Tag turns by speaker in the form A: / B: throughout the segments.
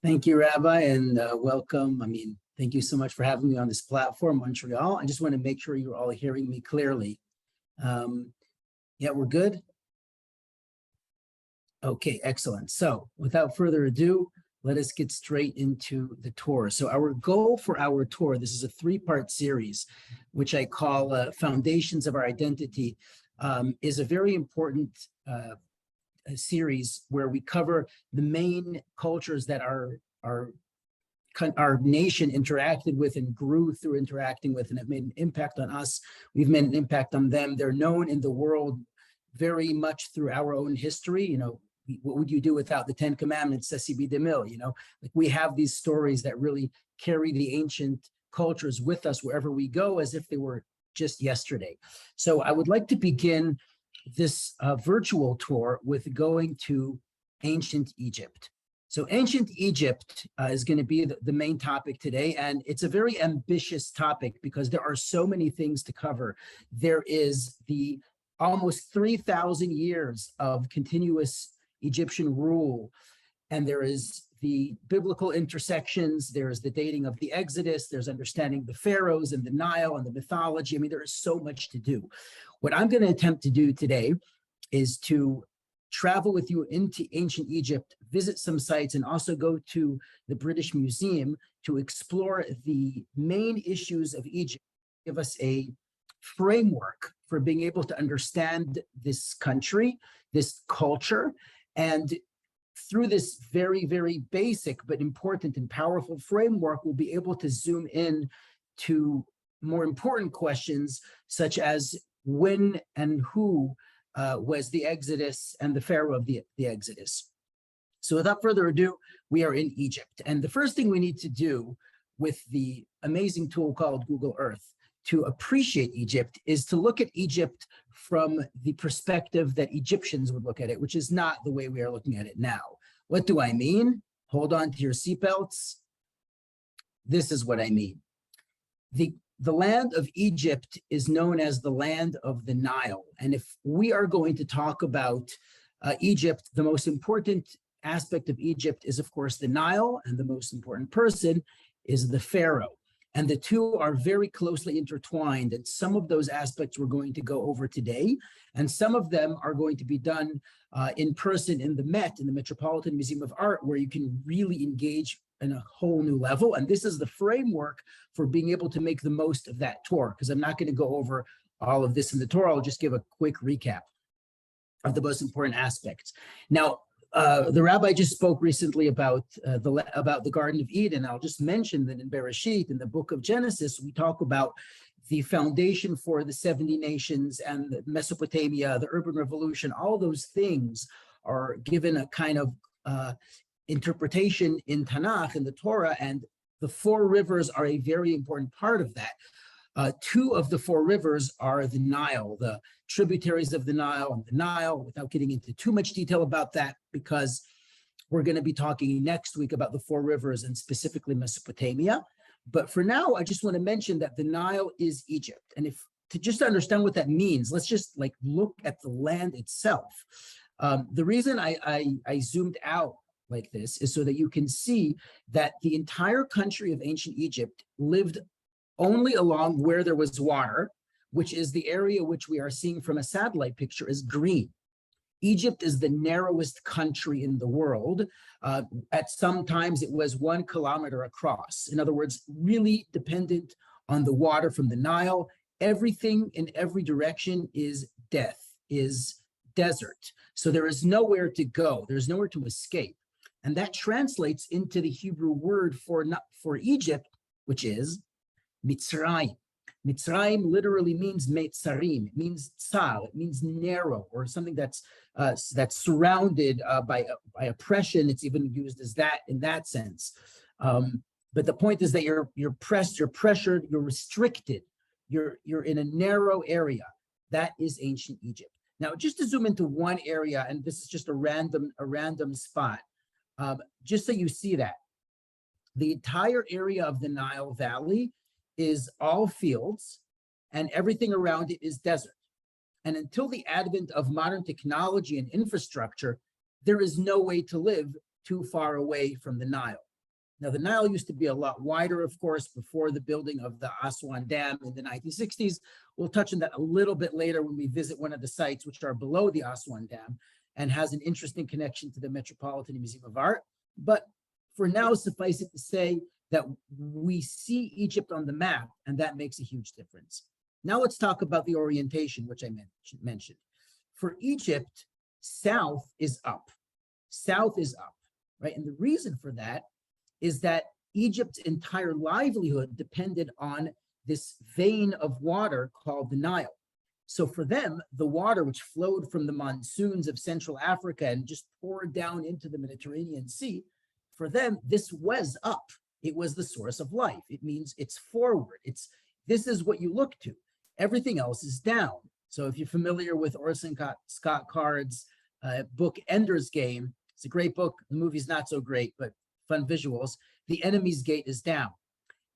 A: Thank you, Rabbi, and welcome. Thank you so much for having me on this platform, Montreal. I just want to make sure you're all hearing me clearly. Yeah, we're good? Okay, excellent. So without further ado, let us get straight into the tour. So our goal for our tour, this is a three-part series, which I call Foundations of Our Identity, is a very important series where we cover the main cultures that our nation interacted with and grew through interacting with and have made an impact on us. We've made an impact on them. They're known in the world very much through our own history. You know, what would you do without the Ten Commandments, Ceci B'Demil? You know, like we have these stories that really carry the ancient cultures with us wherever we go as if they were just yesterday. So I would like to begin this virtual tour with going to ancient Egypt. So ancient Egypt is going to be the main topic today, and it's a very ambitious topic because there are so many things to cover. There is the almost 3,000 years of continuous Egyptian rule, and there is the biblical intersections, there's the dating of the Exodus, there's understanding the pharaohs and the Nile and the mythology. I mean, there is so much to do. What I'm going to attempt to do today is to travel with you into ancient Egypt, visit some sites, and also go to the British Museum to explore the main issues of Egypt, give us a framework for being able to understand this country, this culture, and through this very, very basic but important and powerful framework, we'll be able to zoom in to more important questions such as when and who was the Exodus and the Pharaoh of the Exodus. So without further ado, we are in Egypt. And the first thing we need to do with the amazing tool called Google Earth to appreciate Egypt is to look at Egypt from the perspective that Egyptians would look at it, which is not the way we are looking at it now. What do I mean? Hold on to your seatbelts. This is what I mean. The land of Egypt is known as the land of the Nile. And if we are going to talk about Egypt, the most important aspect of Egypt is, of course, the Nile, and the most important person is the Pharaoh. And the two are very closely intertwined. And some of those aspects we're going to go over today. And some of them are going to be done in person in the Met, in the Metropolitan Museum of Art, where you can really engage in a whole new level. And this is the framework for being able to make the most of that tour, because I'm not going to go over all of this in the tour. I'll just give a quick recap of the most important aspects. Now, the rabbi just spoke recently about the Garden of Eden. I'll just mention that in Bereshit, in the book of Genesis, we talk about the foundation for the 70 nations and Mesopotamia, the urban revolution. All those things are given a kind of interpretation in Tanakh, in the Torah, and the four rivers are a very important part of that. Two of the four rivers are the Nile, the tributaries of the Nile, and the Nile, without getting into too much detail about that, because we're going to be talking next week about the four rivers and specifically Mesopotamia. But for now, I just want to mention that the Nile is Egypt. And to just understand what that means, let's just look at the land itself. The reason I zoomed out like this is so that you can see that the entire country of ancient Egypt lived only along where there was water, which is the area which we are seeing from a satellite picture as green. Egypt is the narrowest country in the world. At some times it was 1 kilometer across. In other words, really dependent on the water from the Nile. Everything in every direction is death, is desert. So there is nowhere to go. There's nowhere to escape. And that translates into the Hebrew word for Egypt, which is Mitzrayim. Mitzrayim literally means Meitzarim. It means tsar. It means narrow, or something that's surrounded by oppression. It's even used as that in that sense. But the point is that you're pressed, you're pressured, you're restricted. You're in a narrow area. That is ancient Egypt. Now, just to zoom into one area, and this is just a random spot, just so you see that the entire area of the Nile Valley is all fields, and everything around it is desert. And until the advent of modern technology and infrastructure, there is no way to live too far away from the Nile. Now, the Nile used to be a lot wider, of course, before the building of the Aswan Dam in the 1960s. We'll touch on that a little bit later when we visit one of the sites which are below the Aswan Dam and has an interesting connection to the Metropolitan Museum of Art. But for now, suffice it to say that we see Egypt on the map, and that makes a huge difference. Now let's talk about the orientation, which I mentioned. For Egypt, south is up. South is up, right? And the reason for that is that Egypt's entire livelihood depended on this vein of water called the Nile. So for them, the water which flowed from the monsoons of Central Africa and just poured down into the Mediterranean Sea, for them, this was up. It was the source of life. It means it's forward. This is what you look to. Everything else is down. So if you're familiar with Orson Scott Card's book Ender's Game, it's a great book. The movie's not so great, but fun visuals. The enemy's gate is down.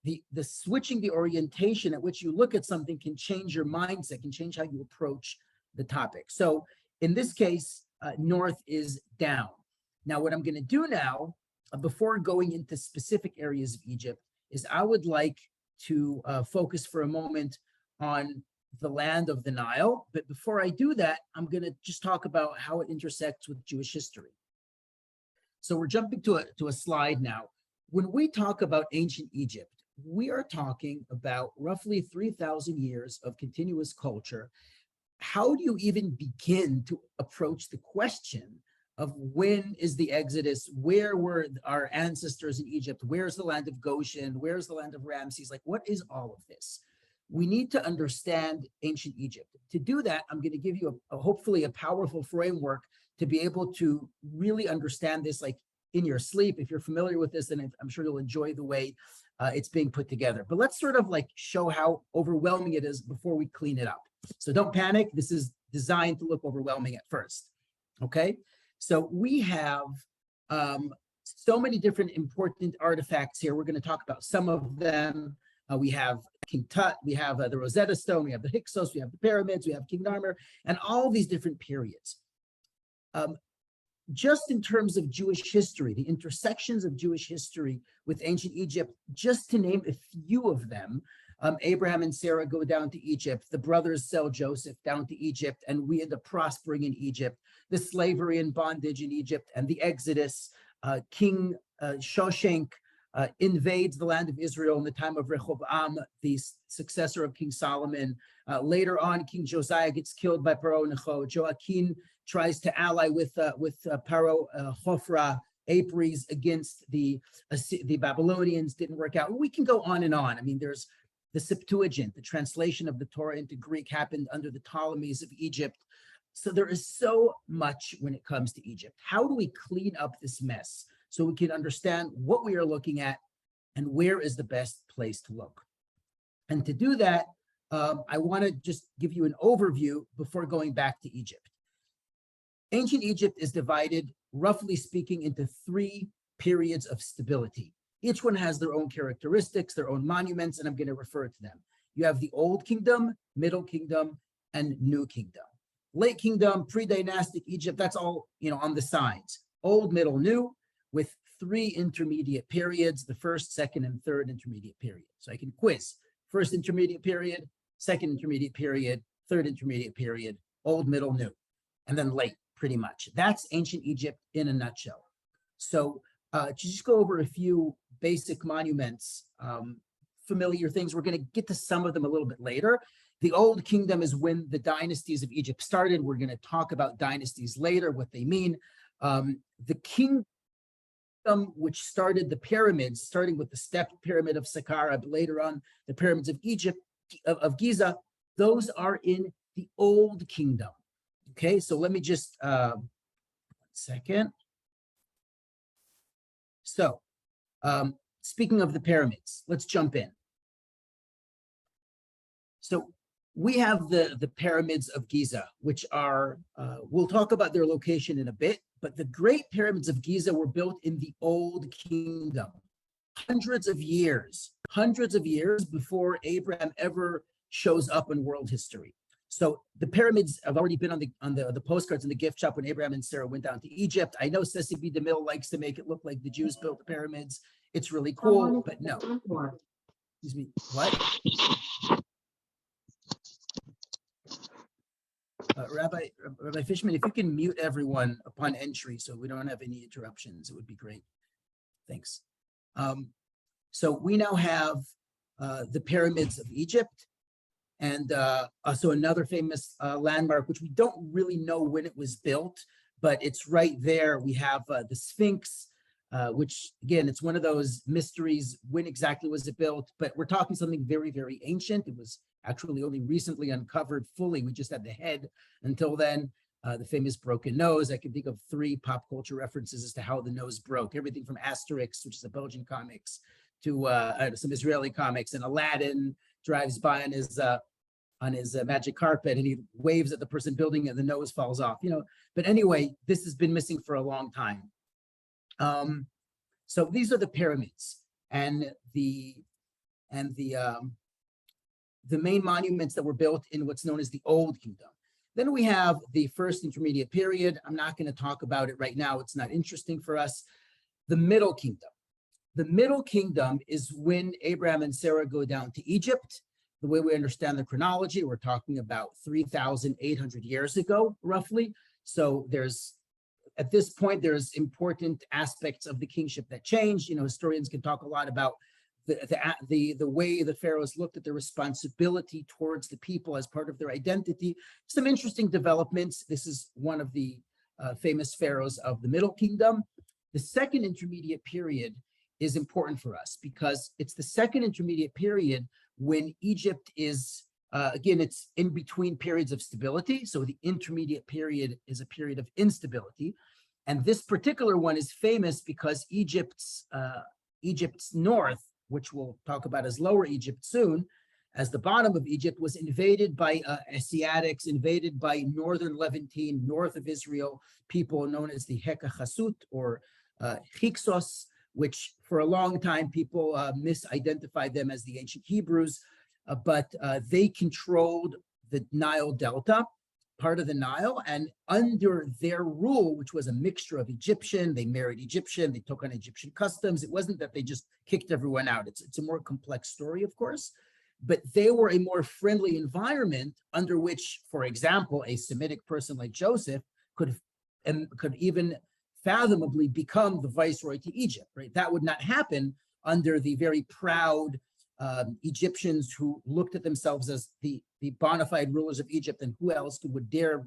A: The switching the orientation at which you look at something can change your mindset, can change how you approach the topic. So in this case, north is down. Now, what I'm going to do now, before going into specific areas of Egypt, is I would like to focus for a moment on the land of the Nile. But before I do that, I'm going to just talk about how it intersects with Jewish history. So we're jumping to a slide now. When we talk about ancient Egypt, we are talking about roughly 3,000 years of continuous culture. How do you even begin to approach the question of when is the Exodus? Where were our ancestors in Egypt? Where's the land of Goshen? Where's the land of Ramses? Like, what is all of this? We need to understand ancient Egypt. To do that, I'm going to give you hopefully a powerful framework to be able to really understand this, like in your sleep. If you're familiar with this, then I'm sure you'll enjoy the way it's being put together. But let's sort of like show how overwhelming it is before we clean it up. So don't panic. This is designed to look overwhelming at first. Okay. So we have so many different important artifacts here. We're going to talk about some of them. We have King Tut, we have the Rosetta Stone, we have the Hyksos, we have the pyramids, we have King Narmer, and all these different periods. Just in terms of Jewish history, the intersections of Jewish history with ancient Egypt, just to name a few of them, Abraham and Sarah go down to Egypt, the brothers sell Joseph down to Egypt, and we end up prospering in Egypt, the slavery and bondage in Egypt, and the Exodus, King Shoshenq invades the land of Israel in the time of Rehoboam, the successor of King Solomon. Later on, King Josiah gets killed by Paro Necho. Joachim tries to ally with Paro Hofra, Apries against the Babylonians. Didn't work out. We can go on and on. I mean, there's the Septuagint, the translation of the Torah into Greek happened under the Ptolemies of Egypt. So there is so much when it comes to Egypt. How do we clean up this mess so we can understand what we are looking at and where is the best place to look? And to do that, I want to just give you an overview before going back to Egypt. Ancient Egypt is divided, roughly speaking, into 3 periods of stability. Each one has their own characteristics, their own monuments, and I'm going to refer to them. You have the Old Kingdom, Middle Kingdom, and New Kingdom. Late Kingdom, pre-dynastic Egypt, that's all, on the sides. Old, Middle, New, with 3 intermediate periods, the first, second, and third intermediate period. So I can quiz. First intermediate period, second intermediate period, third intermediate period, Old, Middle, New, and then late, pretty much. That's ancient Egypt in a nutshell. So to just go over a few basic monuments, familiar things. We're going to get to some of them a little bit later. The Old Kingdom is when the dynasties of Egypt started. We're going to talk about dynasties later, what they mean. The kingdom which started the pyramids, starting with the stepped pyramid of Saqqara, but later on the pyramids of Egypt, of Giza, those are in the Old Kingdom. Okay, so let me just, 1 second. So, speaking of the pyramids, let's jump in. So we have the pyramids of Giza, which are, we'll talk about their location in a bit, but the Great Pyramids of Giza were built in the Old Kingdom, hundreds of years before Abraham ever shows up in world history. So the pyramids have already been on the postcards in the gift shop when Abraham and Sarah went down to Egypt. I know Ceci B. DeMille likes to make it look like the Jews built the pyramids. it's really cool, but no. Excuse me, what? Rabbi Fishman, if you can mute everyone upon entry so we don't have any interruptions, it would be great. Thanks. So we now have the pyramids of Egypt, and also another famous landmark, which we don't really know when it was built, but it's right there. We have the Sphinx, which again, it's one of those mysteries. When exactly was it built? But we're talking something very, very ancient. It was actually only recently uncovered fully. We just had the head until then. The famous broken nose. I can think of 3 pop culture references as to how the nose broke. Everything from Asterix, which is a Belgian comics, to some Israeli comics, and Aladdin drives by on his magic carpet and he waves at the person building it, the nose falls off, you know. But anyway, this has been missing for a long time. So these are the pyramids and the main monuments that were built in what's known as the Old Kingdom. Then we have the first intermediate period. I'm not going to talk about it right now. It's not interesting for us. The Middle Kingdom. The Middle Kingdom is when Abraham and Sarah go down to Egypt. The way we understand the chronology, we're talking about 3,800 years ago, roughly. So at this point, there's important aspects of the kingship that change. You know, historians can talk a lot about the way the pharaohs looked at their responsibility towards the people as part of their identity. Some interesting developments. This is one of the famous pharaohs of the Middle Kingdom. The second intermediate period is important for us because it's the second intermediate period when Egypt is, again, it's in between periods of stability. So the intermediate period is a period of instability. And this particular one is famous because Egypt's north, which we'll talk about as Lower Egypt soon, as the bottom of Egypt, was invaded by Asiatics, invaded by northern Levantine, north of Israel, people known as the Hekachasut or Hyksos, which for a long time people misidentified them as the ancient Hebrews, but they controlled the Nile Delta, part of the Nile, and under their rule, which was a mixture of Egyptian, they married Egyptian, they took on Egyptian customs. It wasn't that they just kicked everyone out. It's a more complex story, of course, but they were a more friendly environment under which, for example, a Semitic person like Joseph could even fathomably become the viceroy to Egypt, right? That would not happen under the very proud Egyptians who looked at themselves as the bona fide rulers of Egypt, and who else would dare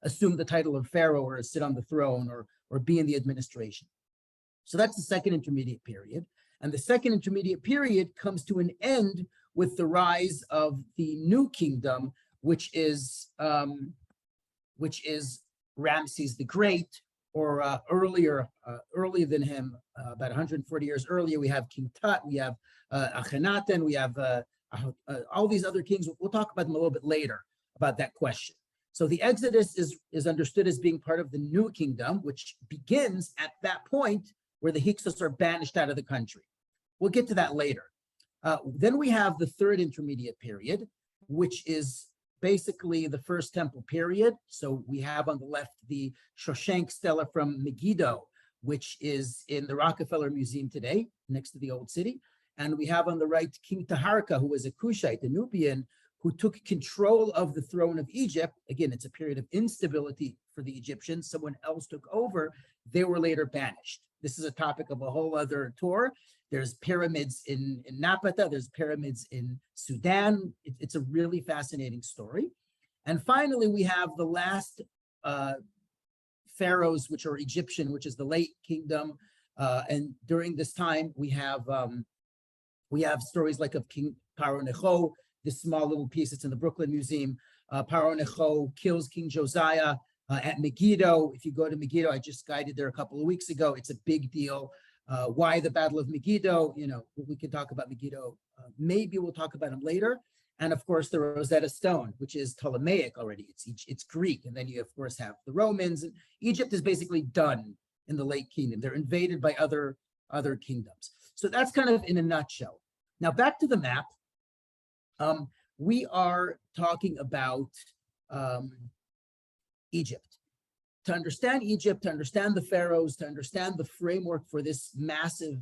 A: assume the title of pharaoh or sit on the throne or be in the administration. So that's the second intermediate period. And the second intermediate period comes to an end with the rise of the new kingdom, which is Ramses the Great, or earlier than him, about 140 years earlier. We have King Tut, we have Akhenaten, we have all these other kings. We'll talk about them a little bit later about that question. So the Exodus is understood as being part of the new kingdom, which begins at that point where the Hyksos are banished out of the country. We'll get to that later. Then we have the third intermediate period, which is basically the First Temple period. So we have on the left the Shoshank stela from Megiddo, which is in the Rockefeller Museum today, next to the old city. And we have on the right King Taharka, who was a Kushite, a Nubian, who took control of the throne of Egypt. Again, it's a period of instability for the Egyptians. Someone else took over. They were later banished. This is a topic of a whole other tour. There's pyramids in Napata. There's pyramids in Sudan. It's a really fascinating story. And finally, we have the last pharaohs, which are Egyptian, which is the late kingdom. And during this time, we have stories like of King Paro Necho, this small little piece. It's in the Brooklyn Museum. Paro Necho kills King Josiah at Megiddo. If you go to Megiddo, I just guided there a couple of weeks ago. It's a big deal. Why the Battle of Megiddo? You know, we can talk about Megiddo. Maybe we'll talk about him later. And of course, the Rosetta Stone, which is Ptolemaic already. It's Greek. And then you, of course, have the Romans. And Egypt is basically done in the late kingdom. They're invaded by other kingdoms. So that's kind of in a nutshell. Now, back to the map. We are talking about Egypt. To understand Egypt, to understand the pharaohs, to understand the framework for this massive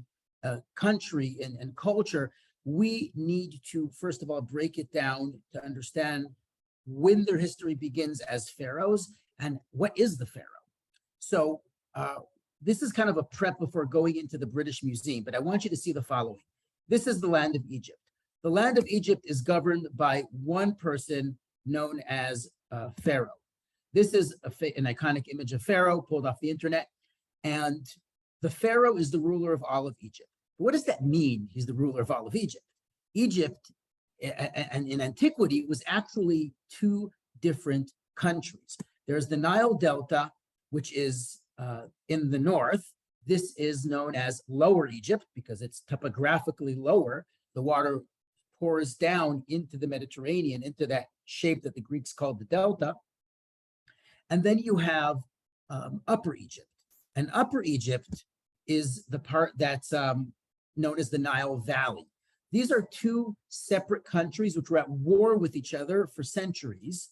A: country and culture, we need to, first of all, break it down to understand when their history begins as pharaohs and what is the pharaoh. So this is kind of a prep before going into the British Museum, but I want you to see the following. This is the land of Egypt. The land of Egypt is governed by one person known as Pharaoh. This is an iconic image of Pharaoh pulled off the internet. And the Pharaoh is the ruler of all of Egypt. But what does that mean? He's the ruler of all of Egypt. Egypt, and in antiquity, was actually two different countries. There's the Nile Delta, which is in the north. This is known as Lower Egypt because it's topographically lower. The water pours down into the Mediterranean, into that shape that the Greeks called the Delta. And then you have Upper Egypt. And Upper Egypt is the part that's known as the Nile Valley. These are two separate countries which were at war with each other for centuries.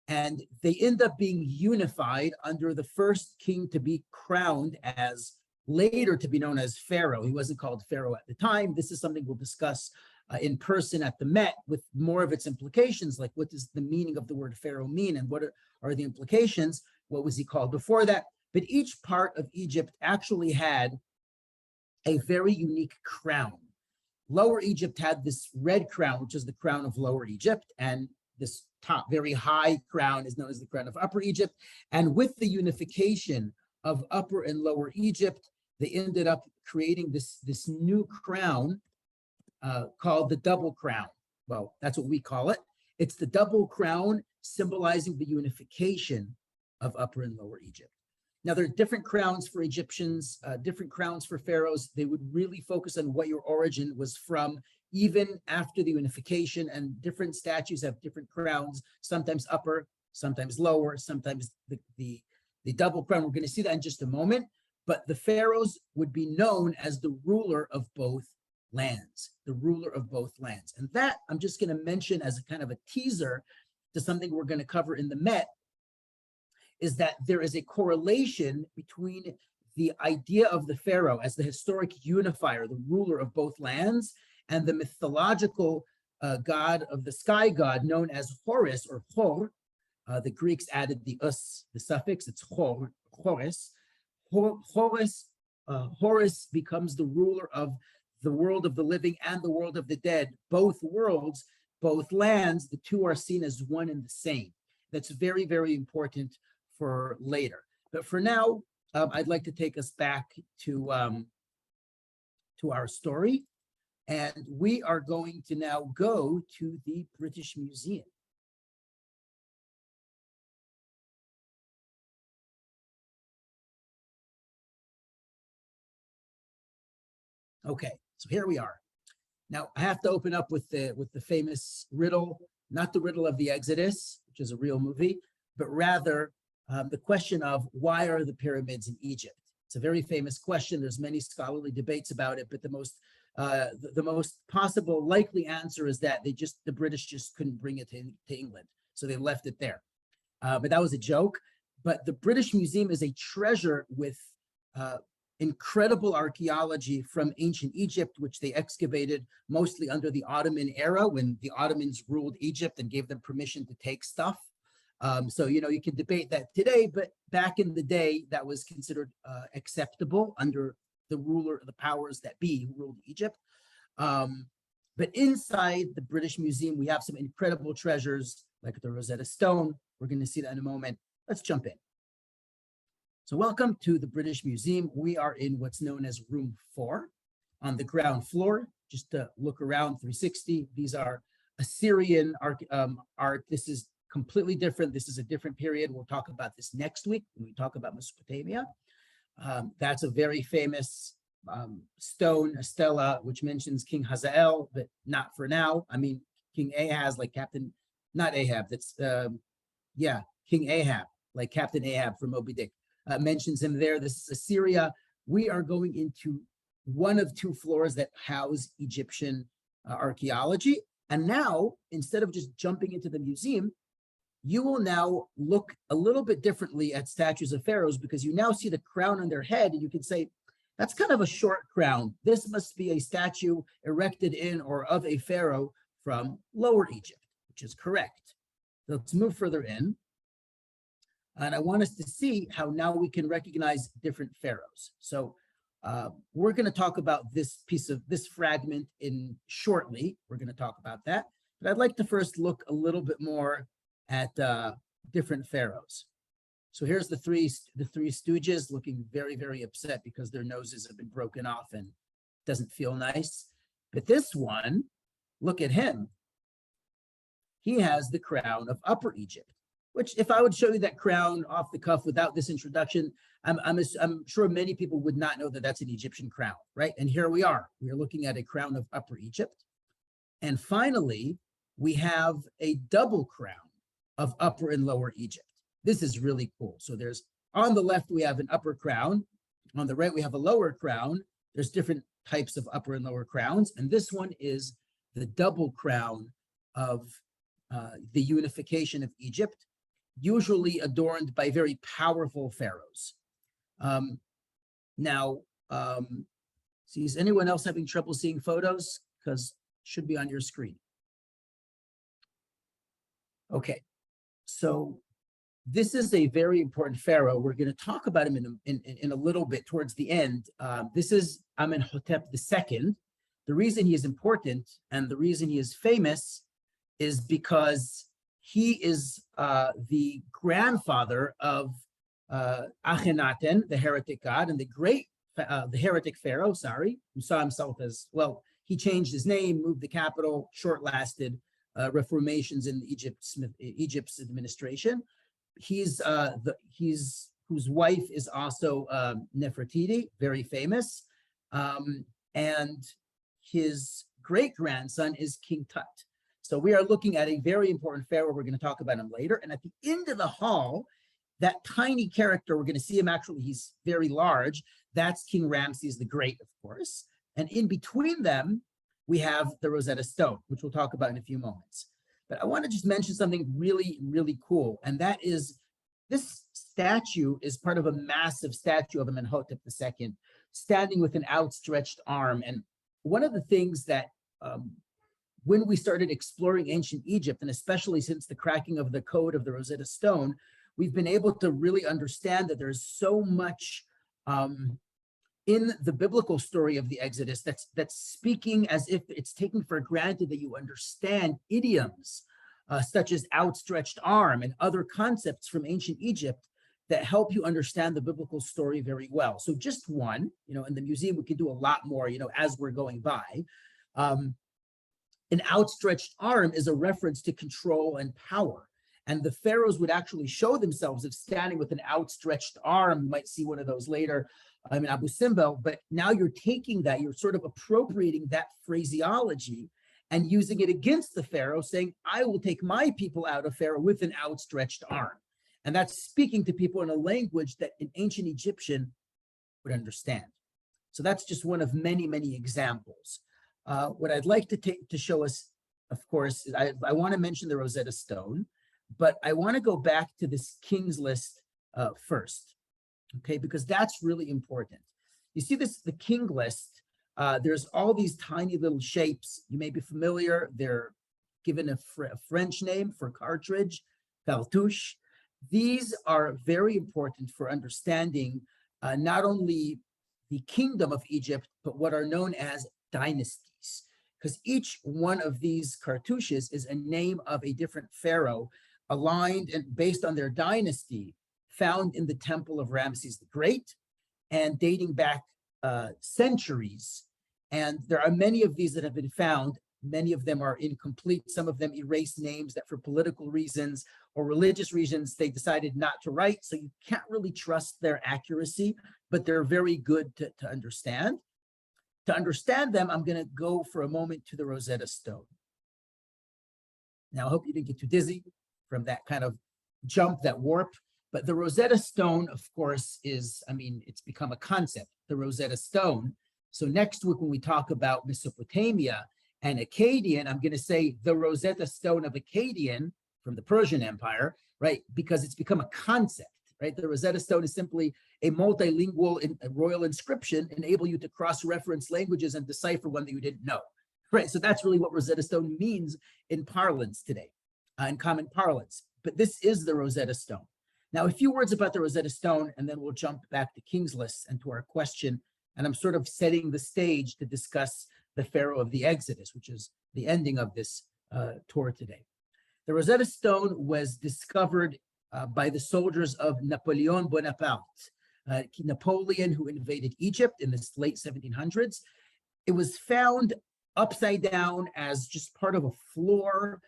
A: And they end up being unified under the first king to be crowned as later to be known as Pharaoh. He wasn't called Pharaoh at the time. This is something we'll discuss in person at the Met with more of its implications, like what does the meaning of the word Pharaoh mean and what are the implications? What was he called before that? But each part of Egypt actually had a very unique crown. Lower Egypt had this red crown, which is the crown of Lower Egypt, and this top very high crown is known as the crown of Upper Egypt. And with the unification of Upper and Lower Egypt, they ended up creating this new crown called the double crown. Well, that's what we call it. It's the double crown symbolizing the unification of Upper and Lower Egypt. Now, there are different crowns for Egyptians, different crowns for pharaohs. They would really focus on what your origin was from, even after the unification, and different statues have different crowns, sometimes upper, sometimes lower, sometimes the double crown. We're going to see that in just a moment. But the pharaohs would be known as the ruler of both lands, the ruler of both lands. And that I'm just going to mention as a kind of a teaser to something we're going to cover in the Met, is that there is a correlation between the idea of the pharaoh as the historic unifier, the ruler of both lands, and the mythological god of the sky god known as Horus or Hor. The Greeks added the us, the suffix, it's Hor, Horus. Horus becomes the ruler of the world of the living and the world of the dead. Both worlds, both lands, the two are seen as one and the same. That's very, very important for later. But for now, I'd like to take us back to our story. And we are going to now go to the British Museum. Okay, so here we are. Now I have to open up with the famous riddle, not the riddle of the Exodus, which is a real movie, but rather the question of why are the pyramids in Egypt? It's a very famous question. There's many scholarly debates about it, but the most possible likely answer is that the British just couldn't bring it to England, so they left it there. But that was a joke. But the British Museum is a treasure with incredible archaeology from ancient Egypt, which they excavated mostly under the Ottoman era when the Ottomans ruled Egypt and gave them permission to take stuff. So, you know, you can debate that today, but back in the day, that was considered acceptable under the ruler, the powers that be who ruled Egypt. But inside the British Museum, we have some incredible treasures like the Rosetta Stone. We're going to see that in a moment. Let's jump in. So welcome to the British Museum. We are in what's known as room 4 on the ground floor. Just to look around 360, these are Assyrian art. This is completely different. This is a different period. We'll talk about this next week when we talk about Mesopotamia. That's a very famous stone, a stela, which mentions King Hazael, but not for now. I mean, King Ahaz, like not Ahab, that's, King Ahab, like Captain Ahab from Moby Dick. Mentions him there. This is Assyria. We are going into one of 2 floors that house Egyptian archaeology. And now, instead of just jumping into the museum, you will now look a little bit differently at statues of pharaohs because you now see the crown on their head and you can say, That's kind of a short crown. This must be a statue erected in or of a pharaoh from Lower Egypt, which is correct. Let's move further in. And I want us to see how now we can recognize different pharaohs. So we're going to talk about this fragment in shortly. We're going to talk about that. But I'd like to first look a little bit more at different pharaohs. So here's the three stooges looking very, very upset because their noses have been broken off and doesn't feel nice. But this one, look at him. He has the crown of Upper Egypt, which if I would show you that crown off the cuff without this introduction, I'm sure many people would not know that that's an Egyptian crown, right? And here we are. We are looking at a crown of Upper Egypt. And finally, we have a double crown of Upper and Lower Egypt. This is really cool. So there's, on the left, we have an upper crown. On the right, we have a lower crown. There's different types of upper and lower crowns. And this one is the double crown of the unification of Egypt, usually adorned by very powerful pharaohs. See, is anyone else having trouble seeing photos? Because it should be on your screen. Okay, so this is a very important pharaoh. We're going to talk about him in a little bit towards the end. This is Amenhotep II. The reason he is important and the reason he is famous is because he is the grandfather of Akhenaten, the heretic god, and the heretic pharaoh, who saw himself as, well, he changed his name, moved the capital, short-lasted reformations in Egypt's administration. He's whose wife is also Nefertiti, very famous, and his great-grandson is King Tut. So we are looking at a very important pharaoh. We're going to talk about him later. And at the end of the hall, that tiny character, we're going to see him actually, he's very large. That's King Ramses the Great, of course. And in between them, we have the Rosetta Stone, which we'll talk about in a few moments. But I want to just mention something really, really cool. And that is, this statue is part of a massive statue of Amenhotep II, standing with an outstretched arm. And one of the things that, when we started exploring ancient Egypt, and especially since the cracking of the code of the Rosetta Stone, we've been able to really understand that there's so much in the biblical story of the Exodus that's speaking as if it's taken for granted that you understand idioms such as outstretched arm and other concepts from ancient Egypt that help you understand the biblical story very well. So just one, in the museum, we can do a lot more, as we're going by. An outstretched arm is a reference to control and power. And the pharaohs would actually show themselves as standing with an outstretched arm. You might see one of those later in Abu Simbel, but now you're taking that, you're sort of appropriating that phraseology and using it against the pharaoh, saying, I will take my people out of Pharaoh with an outstretched arm. And that's speaking to people in a language that an ancient Egyptian would understand. So that's just one of many, many examples. What I'd like to show us, of course, is I want to mention the Rosetta Stone, but I want to go back to this King's List first, okay, because that's really important. You see the King List, there's all these tiny little shapes. You may be familiar. They're given a French name for cartridge, cartouche. These are very important for understanding not only the kingdom of Egypt, but what are known as dynasties, because each one of these cartouches is a name of a different pharaoh aligned and based on their dynasty, found in the temple of Ramses the Great and dating back centuries. And there are many of these that have been found. Many of them are incomplete. Some of them erase names that for political reasons or religious reasons, they decided not to write. So you can't really trust their accuracy, but they're very good to understand. To understand them, I'm going to go for a moment to the Rosetta Stone. Now, I hope you didn't get too dizzy from that kind of jump, that warp. But the Rosetta Stone, of course, it's become a concept, the Rosetta Stone. So next week, when we talk about Mesopotamia and Akkadian, I'm going to say the Rosetta Stone of Akkadian from the Persian Empire, right? Because it's become a concept. right? The Rosetta Stone is simply a multilingual royal inscription, enable you to cross-reference languages and decipher one that you didn't know, right? So that's really what Rosetta Stone means in parlance today, in common parlance. But this is the Rosetta Stone. Now, a few words about the Rosetta Stone, and then we'll jump back to King's List and to our question. And I'm sort of setting the stage to discuss the Pharaoh of the Exodus, which is the ending of this tour today. The Rosetta Stone was discovered by the soldiers of Napoleon Bonaparte, Napoleon, who invaded Egypt in the late 1700s. It was found upside down as just part of a floor.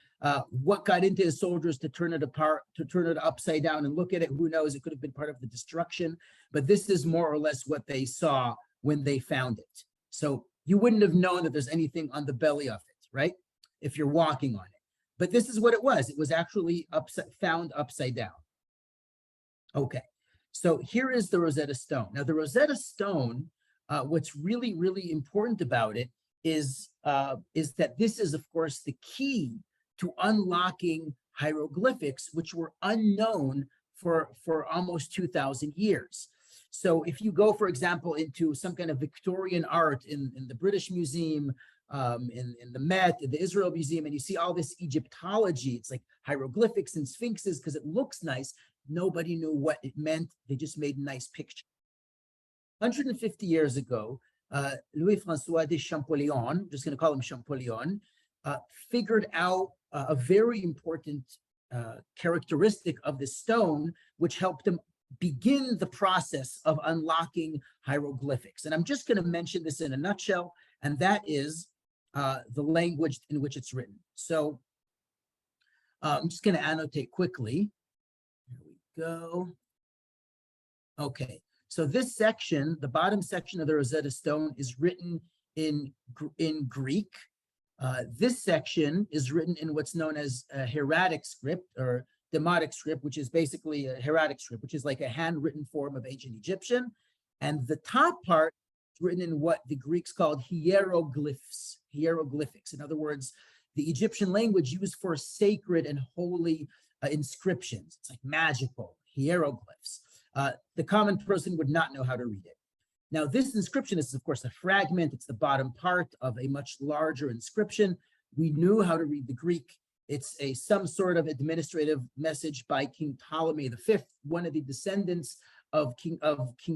A: What got into his soldiers to turn it apart, to turn it upside down and look at it, who knows? It could have been part of the destruction, but this is more or less what they saw when they found it. So you wouldn't have known that there's anything on the belly of it, right? If you're walking on it. But this is what it was. It was actually found upside down. Okay, so here is the Rosetta Stone. Now, the Rosetta Stone, what's really, really important about it is that this is, of course, the key to unlocking hieroglyphics, which were unknown for almost 2,000 years. So if you go, for example, into some kind of Victorian art in the British Museum, in the Met, in the Israel Museum, and you see all this Egyptology, it's like hieroglyphics and sphinxes because it looks nice. Nobody knew what it meant. They just made nice pictures. 150 years ago, Louis-François de Champollion, I'm just going to call him Champollion, figured out a very important characteristic of the stone, which helped him begin the process of unlocking hieroglyphics. And I'm just going to mention this in a nutshell, and that is the language in which it's written. So I'm just going to annotate quickly. Here we go. Okay, so this section, the bottom section of the Rosetta Stone, is written in Greek. This section is written in what's known as a hieratic script or Demotic script, which is basically a hieratic script, which is like a handwritten form of ancient Egyptian. And the top part is written in what the Greeks called hieroglyphs, hieroglyphics. In other words, the Egyptian language used for sacred and holy inscriptions. It's like magical hieroglyphs. The common person would not know how to read it. Now, this inscription is, of course, a fragment. It's the bottom part of a much larger inscription. We knew how to read the Greek. It's some sort of administrative message by King Ptolemy V, one of the descendants of King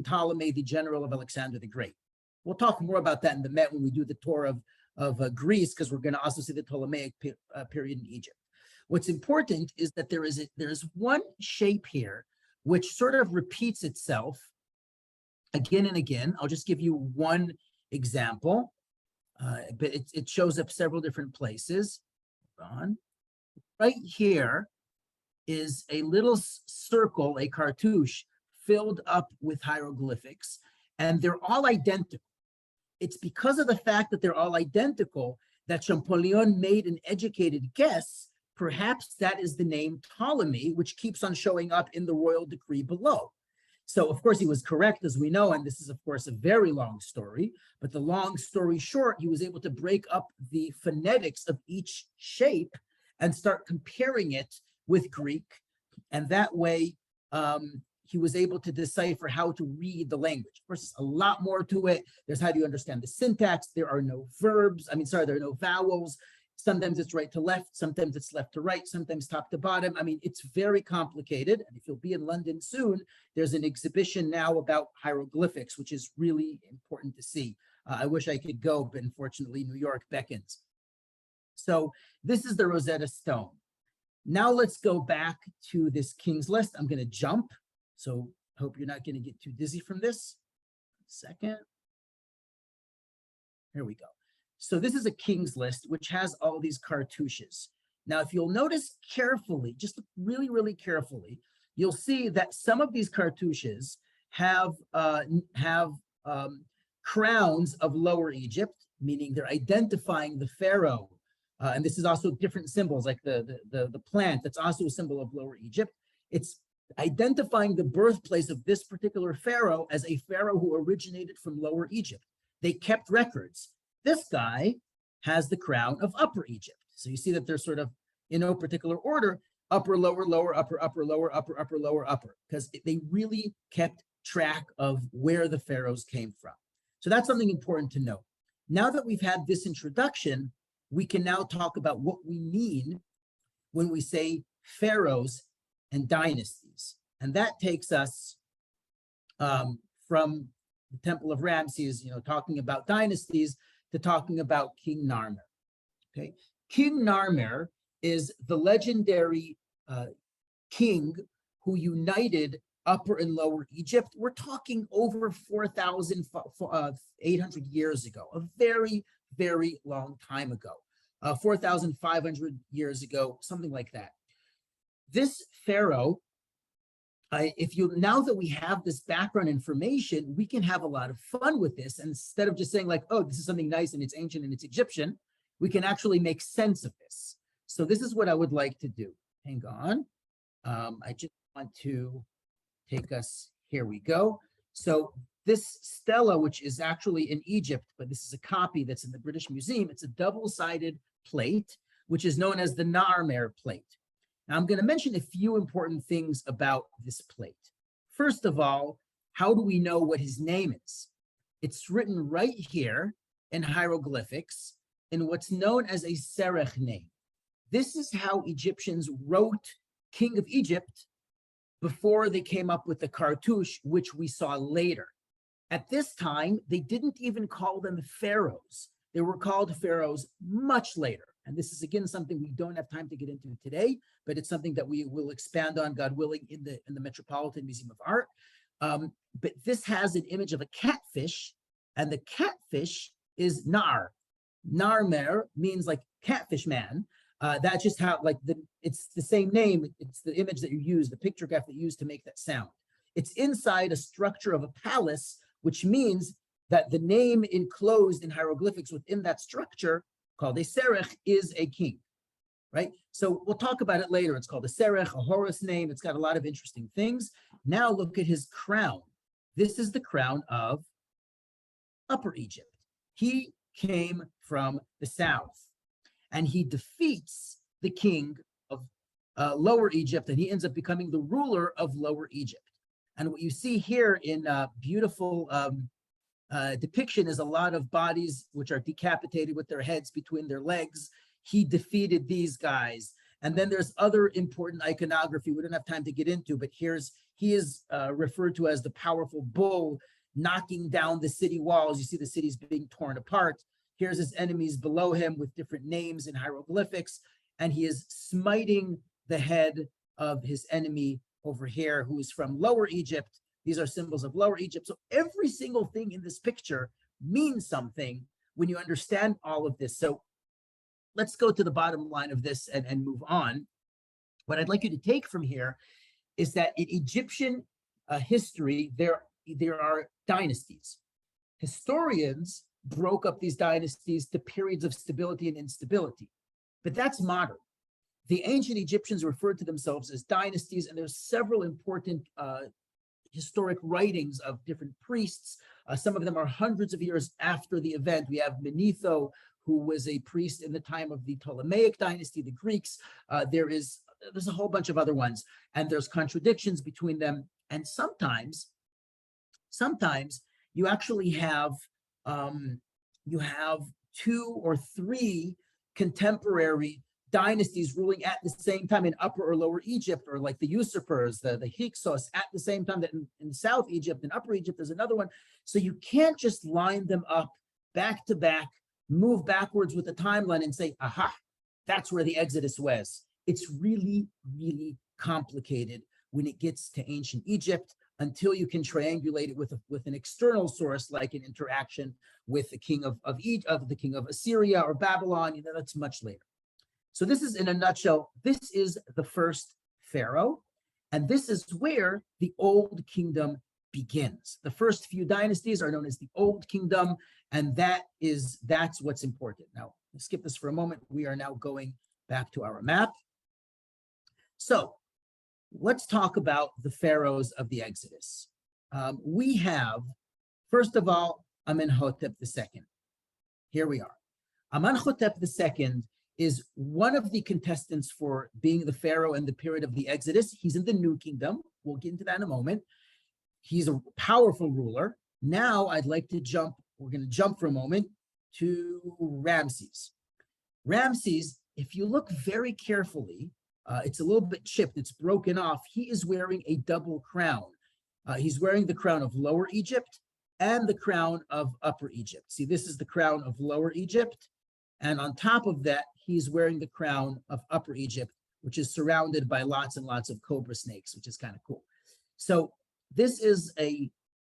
A: Ptolemy, the general of Alexander the Great. We'll talk more about that in the Met when we do the tour of Greece, because we're going to also see the Ptolemaic period in Egypt. What's important is that there is one shape here which sort of repeats itself again and again. I'll just give you one example, but it shows up several different places. Hold on. Right here is a little circle, a cartouche, filled up with hieroglyphics, and they're all identical. It's because of the fact that they're all identical that Champollion made an educated guess. Perhaps that is the name Ptolemy, which keeps on showing up in the royal decree below. So, of course, he was correct, as we know, and this is, of course, a very long story. But the long story short, he was able to break up the phonetics of each shape and start comparing it with Greek. And that way, he was able to decipher how to read the language. Of course, a lot more to it. There's how do you understand the syntax. There are no verbs. There are no vowels. Sometimes it's right to left. Sometimes it's left to right. Sometimes top to bottom. It's very complicated. And if you'll be in London soon, there's an exhibition now about hieroglyphics, which is really important to see. I wish I could go, but unfortunately, New York beckons. So this is the Rosetta Stone. Now let's go back to this King's List. I'm going to jump. So hope you're not going to get too dizzy from this. Second. Here we go. So this is a King's List, which has all these cartouches. Now, if you'll notice carefully, just look really, really carefully, you'll see that some of these cartouches have crowns of Lower Egypt, meaning they're identifying the pharaoh. And this is also different symbols, like the plant, that's also a symbol of Lower Egypt. It's identifying the birthplace of this particular pharaoh as a pharaoh who originated from Lower Egypt. They kept records. This guy has the crown of Upper Egypt. So you see that they're sort of in no particular order. upper, lower, lower, upper, upper, lower, upper, upper, lower, upper, because they really kept track of where the pharaohs came from. So that's something important to note. Now that we've had this introduction, we can now talk about what we mean when we say pharaohs and dynasties. And that takes us from the Temple of Ramses, talking about dynasties, to talking about King Narmer. Okay, King Narmer is the legendary king who united Upper and Lower Egypt. We're talking over 4,800 years ago, a very, very long time ago, 4,500 years ago, something like that. This pharaoh, now that we have this background information, we can have a lot of fun with this. And instead of just saying like, oh, this is something nice and it's ancient and it's Egyptian, we can actually make sense of this. So this is what I would like to do. Hang on. I just want to take us, here we go. So this stela, which is actually in Egypt, but this is a copy that's in the British Museum, it's a double-sided plate, which is known as the Narmer plate. Now, I'm going to mention a few important things about this plate. First of all, how do we know what his name is? It's written right here in hieroglyphics in what's known as a serech name. This is how Egyptians wrote King of Egypt before they came up with the cartouche, which we saw later. At this time, they didn't even call them pharaohs. They were called pharaohs much later. And this is, again, something we don't have time to get into today, but it's something that we will expand on, God willing, in the Metropolitan Museum of Art. But this has an image of a catfish, and the catfish is Nar. Narmer means like catfish man. That's just how, it's the same name. It's the image that you use, the pictograph that you use to make that sound. It's inside a structure of a palace, which means that the name enclosed in hieroglyphics within that structure, called a serech, is a king, right? So we'll talk about it later. It's called a serech, a Horus name. It's got a lot of interesting things. Now look at his crown. This is the crown of Upper Egypt. He came from the south, and he defeats the king of Lower Egypt, and he ends up becoming the ruler of Lower Egypt. And what you see here in beautiful depiction is a lot of bodies which are decapitated with their heads between their legs. He defeated these guys. And then there's other important iconography we don't have time to get into, but he is referred to as the powerful bull knocking down the city walls. You see the cities being torn apart. Here's his enemies below him with different names in hieroglyphics, and he is smiting the head of his enemy over here, who is from Lower Egypt. These are symbols of Lower Egypt. So every single thing in this picture means something when you understand all of this. So let's go to the bottom line of this and move on. What I'd like you to take from here is that in Egyptian history, there are dynasties. Historians broke up these dynasties to periods of stability and instability, but that's modern. The ancient Egyptians referred to themselves as dynasties, and there's several important historic writings of different priests. Some of them are hundreds of years after the event. We have Manetho, who was a priest in the time of the Ptolemaic dynasty, the Greeks. There's a whole bunch of other ones, and there's contradictions between them. And sometimes you actually have two or three contemporary dynasties ruling at the same time in Upper or Lower Egypt, or like the usurpers, the Hyksos, at the same time that in South Egypt and Upper Egypt, there's another one. So you can't just line them up back to back, move backwards with the timeline and say, aha, that's where the Exodus was. It's really, really complicated when it gets to ancient Egypt, until you can triangulate it with an external source, like an interaction with the king of the king of Assyria or Babylon. That's much later. So this is, in a nutshell, this is the first pharaoh, and this is where the Old Kingdom begins. The first few dynasties are known as the Old Kingdom, and that's what's important. Now, let's skip this for a moment. We are now going back to our map. So let's talk about the pharaohs of the Exodus. We have, first of all, Amenhotep II. Here we are. Amenhotep II is one of the contestants for being the pharaoh in the period of the Exodus. He's in the New Kingdom. We'll get into that in a moment. He's a powerful ruler. Now I'd like to jump, we're going to jump for a moment to Ramses. Ramses, if you look very carefully, it's a little bit chipped, it's broken off. He is wearing a double crown. He's wearing the crown of Lower Egypt and the crown of Upper Egypt. See, this is the crown of Lower Egypt. And on top of that, he's wearing the crown of Upper Egypt, which is surrounded by lots and lots of cobra snakes, which is kind of cool. So this is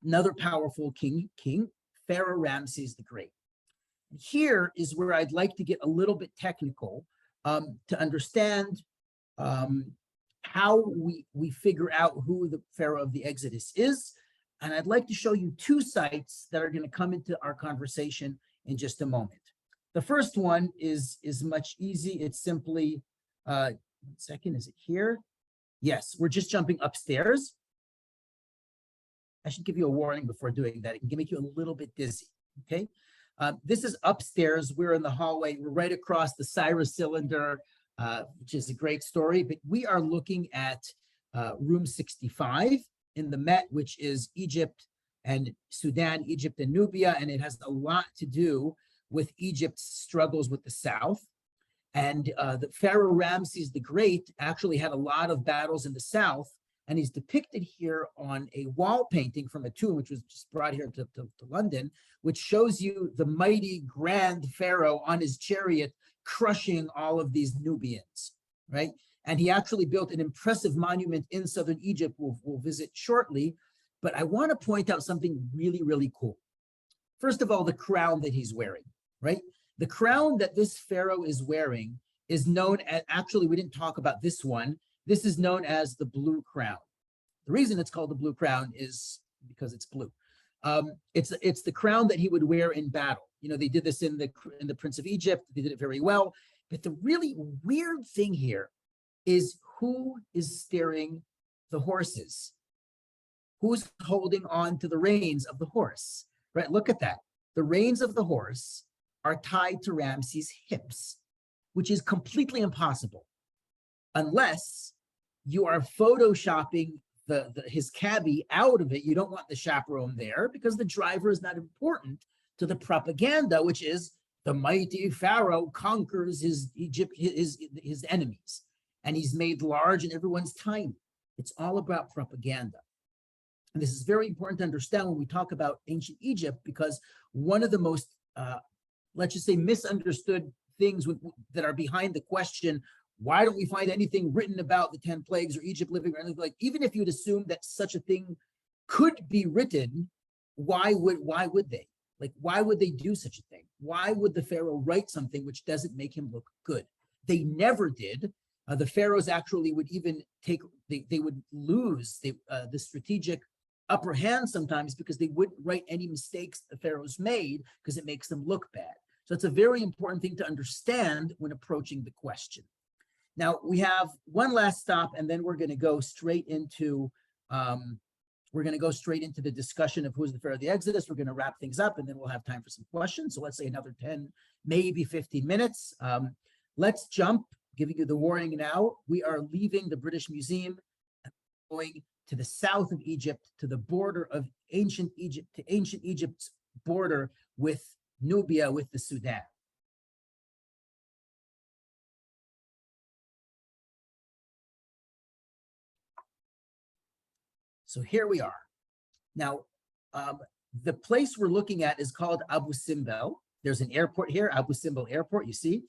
A: another powerful king, Pharaoh Ramses the Great. Here is where I'd like to get a little bit technical to understand how we figure out who the Pharaoh of the Exodus is. And I'd like to show you two sites that are going to come into our conversation in just a moment. The first one is much easy. It's simply, 1 second, is it here? Yes, we're just jumping upstairs. I should give you a warning before doing that. It can make you a little bit dizzy, okay? This is upstairs. We're in the hallway. We're right across the Cyrus cylinder, which is a great story, but we are looking at room 65 in the Met, which is Egypt and Sudan, Egypt and Nubia, and it has a lot to do with Egypt's struggles with the South. And the Pharaoh Ramses the Great actually had a lot of battles in the South, and he's depicted here on a wall painting from a tomb, which was just brought here to London, which shows you the mighty grand Pharaoh on his chariot crushing all of these Nubians, right? And he actually built an impressive monument in southern Egypt we'll visit shortly. But I want to point out something really, really cool. First of all, the crown that he's wearing, right? The crown that this Pharaoh is wearing is known as, actually, we didn't talk about this one. This is known as the blue crown. The reason it's called the blue crown is because it's blue. It's the crown that he would wear in battle. You know, they did this in the Prince of Egypt. They did it very well. But the really weird thing here is who is steering the horses? Who's holding on to the reins of the horse, right? Look at that. The reins of the horse are tied to Ramses' hips, which is completely impossible unless you are photoshopping his cabbie out of it. You don't want the chaperone there because the driver is not important to the propaganda, which is the mighty Pharaoh conquers his enemies, and he's made large and everyone's tiny. It's all about propaganda. And this is very important to understand when we talk about ancient Egypt, because one of the most, let's just say, misunderstood things that are behind the question, why don't we find anything written about the 10 plagues or Egypt living, or anything, like, even if you'd assume that such a thing could be written, why would they? Like, why would they do such a thing? Why would the Pharaoh write something which doesn't make him look good? They never did. The pharaohs actually would even they would lose the strategic upper hand sometimes because they wouldn't write any mistakes the pharaohs made because it makes them look bad. So it's a very important thing to understand when approaching the question. Now we have one last stop, and then we're going to go straight into the discussion of who's the Pharaoh of the Exodus. We're going to wrap things up, and then we'll have time for some questions. So let's say another 10, maybe 15 minutes. Let's jump. Giving you the warning now. We are leaving the British Museum and going to the south of Egypt, to the border of ancient Egypt, to ancient Egypt's border with Nubia, with the Sudan. So here we are. Now, the place we're looking at is called Abu Simbel. There's an airport here, Abu Simbel Airport, you see.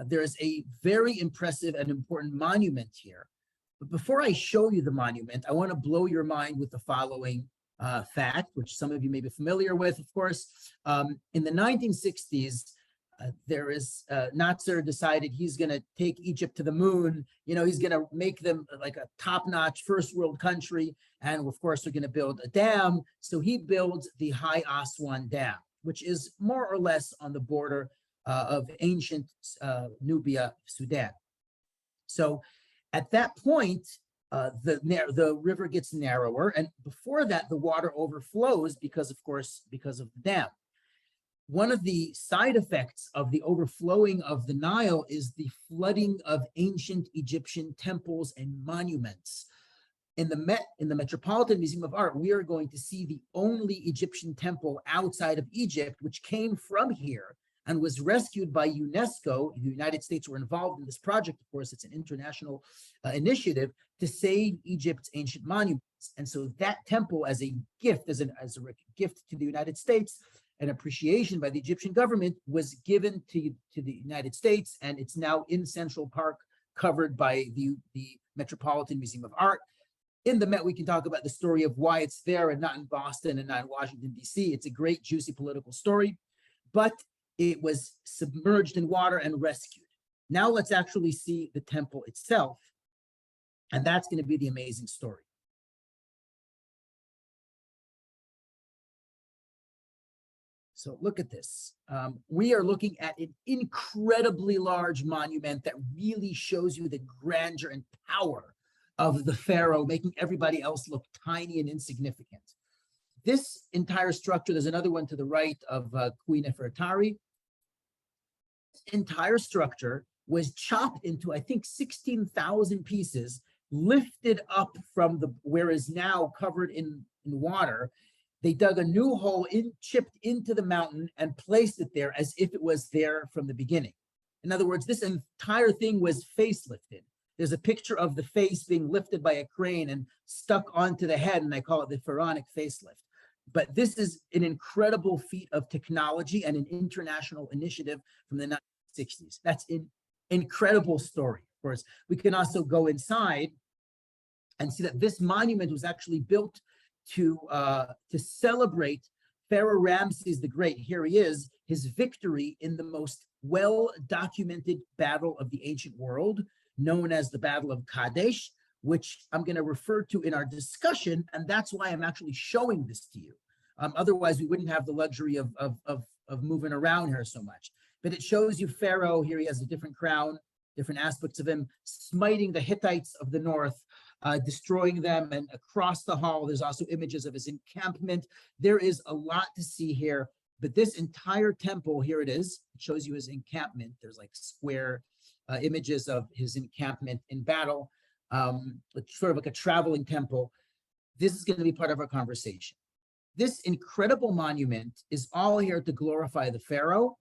A: There's a very impressive and important monument here. But before I show you the monument, I want to blow your mind with the following fact, which some of you may be familiar with, of course. In the 1960s, Nasser decided he's going to take Egypt to the moon. You know, he's going to make them like a top-notch first world country. And of course, they're going to build a dam. So he builds the High Aswan Dam, which is more or less on the border of ancient Nubia, Sudan. So at that point, the river gets narrower, and before that, the water overflows because of the dam. One of the side effects of the overflowing of the Nile is the flooding of ancient Egyptian temples and monuments. In the Metropolitan Museum of Art, we are going to see the only Egyptian temple outside of Egypt, which came from here and was rescued by UNESCO. The United States were involved in this project. Of course, it's an international initiative to save Egypt's ancient monuments. And so that temple, as a gift, as a gift to the United States, an appreciation by the Egyptian government, was given to the United States, and it's now in Central Park, covered by the Metropolitan Museum of Art. In the Met, we can talk about the story of why it's there and not in Boston and not in Washington, D.C. It's a great, juicy political story, but it was submerged in water and rescued. Now let's actually see the temple itself, and that's going to be the amazing story. So look at this. We are looking at an incredibly large monument that really shows you the grandeur and power of the pharaoh, making everybody else look tiny and insignificant. This entire structure, there's another one to the right of Queen Nefertari. This entire structure was chopped into, I think, 16,000 pieces, lifted up from where is now covered in water. They dug a new hole chipped into the mountain and placed it there as if it was there from the beginning. In other words, this entire thing was facelifted. There's a picture of the face being lifted by a crane and stuck onto the head, and I call it the pharaonic facelift. But this is an incredible feat of technology and an international initiative from the 1960s. That's an incredible story. Of course, we can also go inside and see that this monument was actually built to celebrate Pharaoh Ramses the Great. Here he is, his victory in the most well-documented battle of the ancient world, known as the Battle of Kadesh, which I'm going to refer to in our discussion, and that's why I'm actually showing this to you. Otherwise, we wouldn't have the luxury of moving around here so much. But it shows you Pharaoh. Here he has a different crown, different aspects of him, smiting the Hittites of the north, destroying them, and across the hall, there's also images of his encampment. There is a lot to see here, but this entire temple, here it is, it shows you his encampment. There's like square images of his encampment in battle, sort of like a traveling temple. This is going to be part of our conversation. This incredible monument is all here to glorify the pharaoh,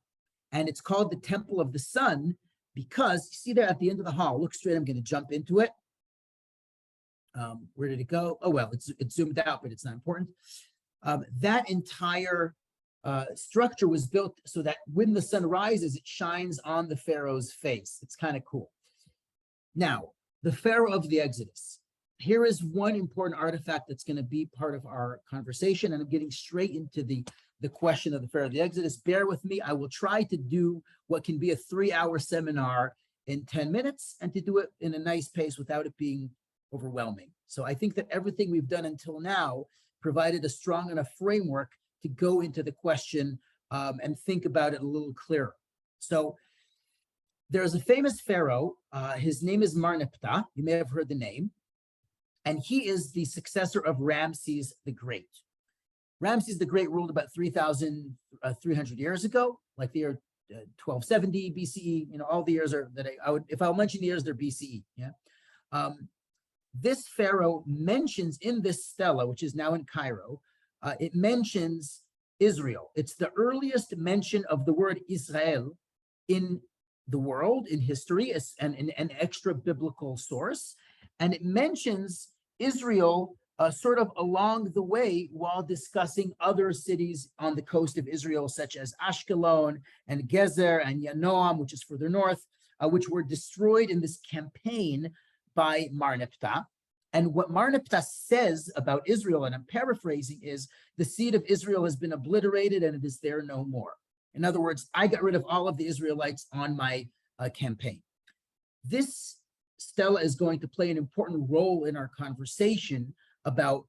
A: and it's called the Temple of the Sun because you see there at the end of the hall, look straight, I'm going to jump into it. Where did it go? Oh, well, it's zoomed out, but it's not important. That entire structure was built so that when the sun rises, it shines on the pharaoh's face. It's kind of cool. Now, the Pharaoh of the Exodus. Here is one important artifact that's going to be part of our conversation, and I'm getting straight into the question of the Pharaoh of the Exodus. Bear with me. I will try to do what can be a 3-hour seminar in 10 minutes and to do it in a nice pace without it being overwhelming. So I think that everything we've done until now provided a strong enough framework to go into the question and think about it a little clearer. So there's a famous pharaoh. His name is Mar-Nefta. You may have heard the name. And he is the successor of Ramses the Great. Ramses the Great ruled about 3,300 years ago, like the year 1270 BCE. You know, all the years are that I would, if I'll mention the years, they're BCE. Yeah. This pharaoh mentions in this stela, which is now in Cairo, it mentions Israel. It's the earliest mention of the word Israel in the world, in history, and an extra biblical source. And it mentions Israel sort of along the way while discussing other cities on the coast of Israel, such as Ashkelon and Gezer and Yanoam, which is further north, which were destroyed in this campaign by Mar-Nefta. And what Mar-Nefta says about Israel, and I'm paraphrasing, is the seed of Israel has been obliterated and it is there no more. In other words, I got rid of all of the Israelites on my campaign. This stela is going to play an important role in our conversation about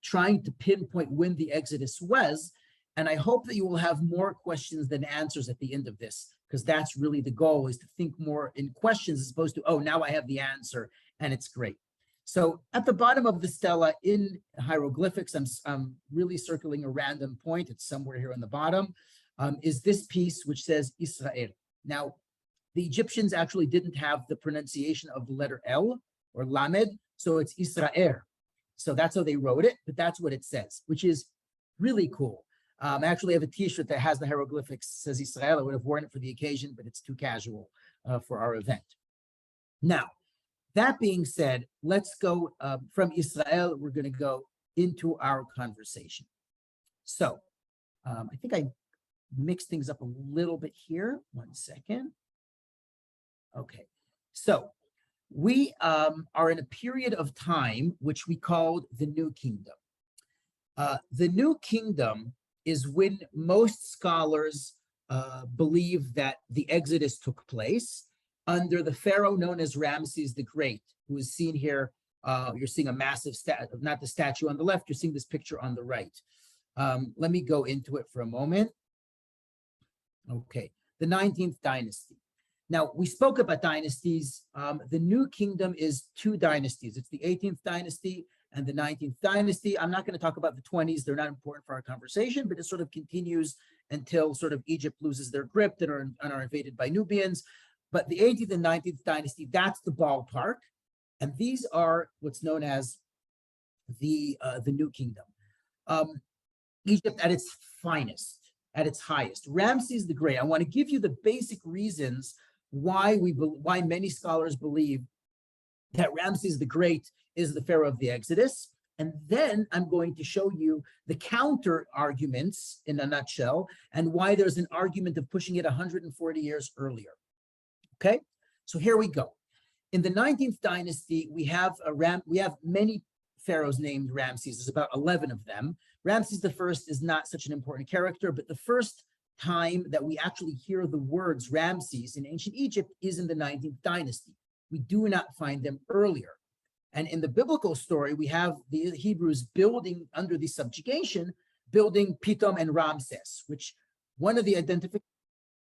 A: trying to pinpoint when the Exodus was. And I hope that you will have more questions than answers at the end of this, because that's really the goal, is to think more in questions as opposed to, oh, now I have the answer and it's great. So at the bottom of the stela in hieroglyphics, I'm really circling a random point. It's somewhere here on the bottom. is this piece which says Israel. Now, the Egyptians actually didn't have the pronunciation of the letter L or Lamed, so it's Israel. So that's how they wrote it, but that's what it says, which is really cool. I actually have a t-shirt that has the hieroglyphics, says Israel. I would have worn it for the occasion, but it's too casual for our event. Now, that being said, let's go from Israel. We're going to go into our conversation. So I think I mixed things up a little bit here. 1 second. Okay, so we are in a period of time which we called the New Kingdom. The New Kingdom is when most scholars believe that the Exodus took place under the pharaoh known as Ramses the Great, who is seen here. You're seeing a massive not the statue on the left, you're seeing this picture on the right. Let me go into it for a moment. Okay, the 19th dynasty. Now, we spoke about dynasties. The New Kingdom is 2 dynasties. It's the 18th dynasty and the 19th dynasty. I'm not going to talk about the 20s. They're not important for our conversation, but it sort of continues until sort of Egypt loses their grip and are invaded by Nubians. But the 18th and 19th dynasty, that's the ballpark. And these are what's known as the New Kingdom. Egypt at its finest, at its highest. Ramses the Great. I want to give you the basic reasons why many scholars believe that Ramses the Great is the pharaoh of the Exodus. And then I'm going to show you the counter arguments in a nutshell and why there's an argument of pushing it 140 years earlier. Okay, so here we go. In the 19th dynasty, we have many pharaohs named Ramses. There's about 11 of them. Ramses I is not such an important character, but the first time that we actually hear the words Ramses in ancient Egypt is in the 19th dynasty. We do not find them earlier. And in the biblical story, we have the Hebrews building under the subjugation, building Pithom and Ramses, which one of the identifications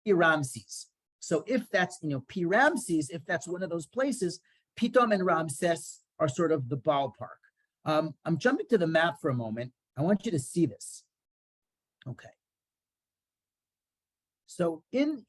A: is Ramses. So if that's, P Ramses, if that's one of those places, Pithom and Ramses are sort of the ballpark. I'm jumping to the map for a moment. I want you to see this. Okay. So in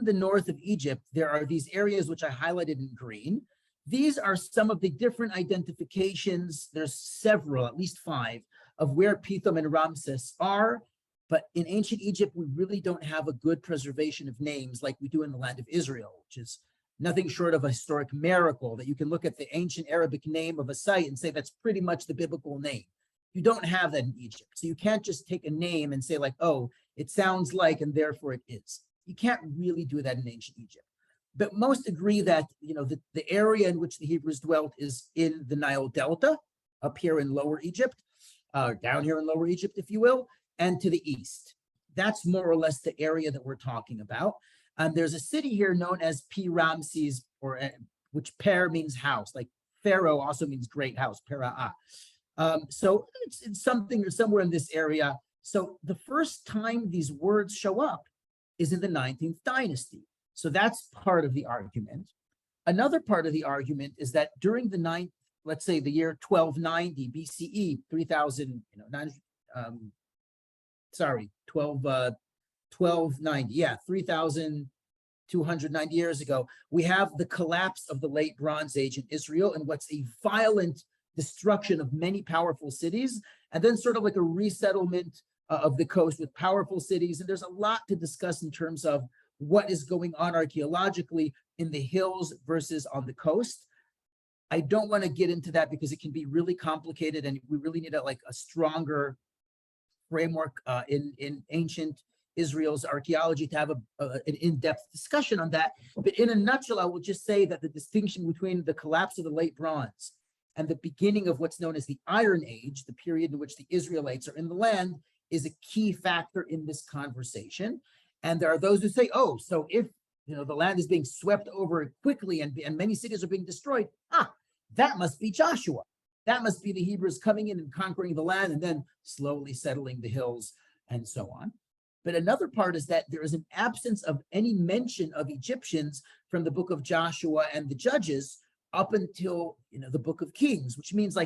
A: the north of Egypt, there are these areas which I highlighted in green. These are some of the different identifications. There's several, at least 5, of where Pithom and Ramses are. But in ancient Egypt, we really don't have a good preservation of names like we do in the land of Israel, which is nothing short of a historic miracle that you can look at the ancient Arabic name of a site and say that's pretty much the biblical name. You don't have that in Egypt. So you can't just take a name and say like, oh, it sounds like, and therefore it is. You can't really do that in ancient Egypt. But most agree that, the area in which the Hebrews dwelt is in the Nile Delta, up here in Lower Egypt, down here in Lower Egypt, if you will, and to the east. That's more or less the area that we're talking about. There's a city here known as Pi Ramses, which Per means house, like Pharaoh also means great house, Pera'ah. So it's something or somewhere in this area. So the first time these words show up is in the 19th dynasty. So that's part of the argument. Another part of the argument is that during the let's say the year 1290 BCE, 1290, 3,290 years ago, we have the collapse of the late Bronze Age in Israel and what's a violent destruction of many powerful cities, and then sort of like a resettlement of the coast with powerful cities. And there's a lot to discuss in terms of what is going on archaeologically in the hills versus on the coast. I don't want to get into that because it can be really complicated and we really need a stronger framework in ancient Israel's archaeology to have an in-depth discussion on that. But in a nutshell, I will just say that the distinction between the collapse of the late Bronze and the beginning of what's known as the Iron Age, the period in which the Israelites are in the land, is a key factor in this conversation. And there are those who say, oh, so if the land is being swept over quickly and many cities are being destroyed, that must be Joshua. That must be the Hebrews coming in and conquering the land and then slowly settling the hills and so on. But another part is that there is an absence of any mention of Egyptians from the book of Joshua and the Judges up until the book of Kings, which means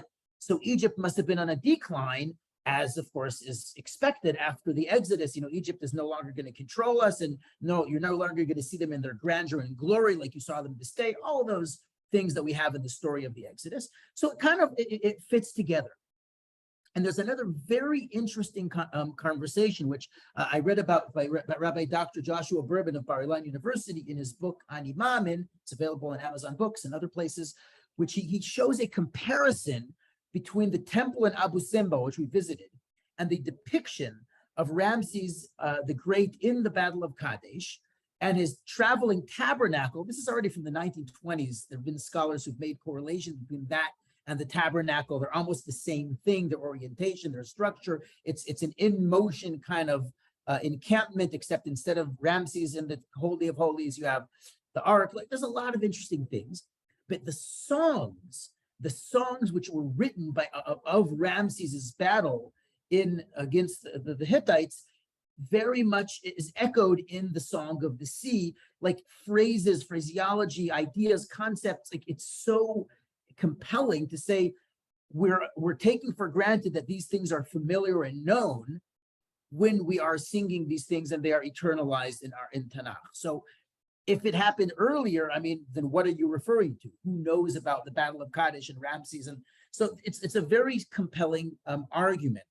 A: so Egypt must have been on a decline as of course is expected after the Exodus. Egypt is no longer going to control us, and no, you're no longer going to see them in their grandeur and glory like you saw them this day. All of those things that we have in the story of the Exodus. So it fits together. And there's another very interesting conversation, which I read about by Rabbi Dr. Joshua Berben of Bar-Ilan University in his book Ani Maamin. It's available on Amazon Books and other places, which he shows a comparison between the temple in Abu Simbel, which we visited, and the depiction of Ramses the Great in the Battle of Kadesh, and his traveling tabernacle. This is already from the 1920s. There have been scholars who've made correlations between that and the tabernacle. They're almost the same thing, their orientation, their structure. It's an in-motion kind of encampment, except instead of Ramses in the Holy of Holies, you have the Ark. Like, there's a lot of interesting things. But the songs which were written of Ramses's battle against the Hittites, very much is echoed in the Song of the Sea, like phrases, phraseology, ideas, concepts. Like, it's so compelling to say we're taking for granted that these things are familiar and known when we are singing these things and they are eternalized in Tanakh. So if it happened earlier, then what are you referring to? Who knows about the Battle of Kadesh and Ramses? And so it's a very compelling argument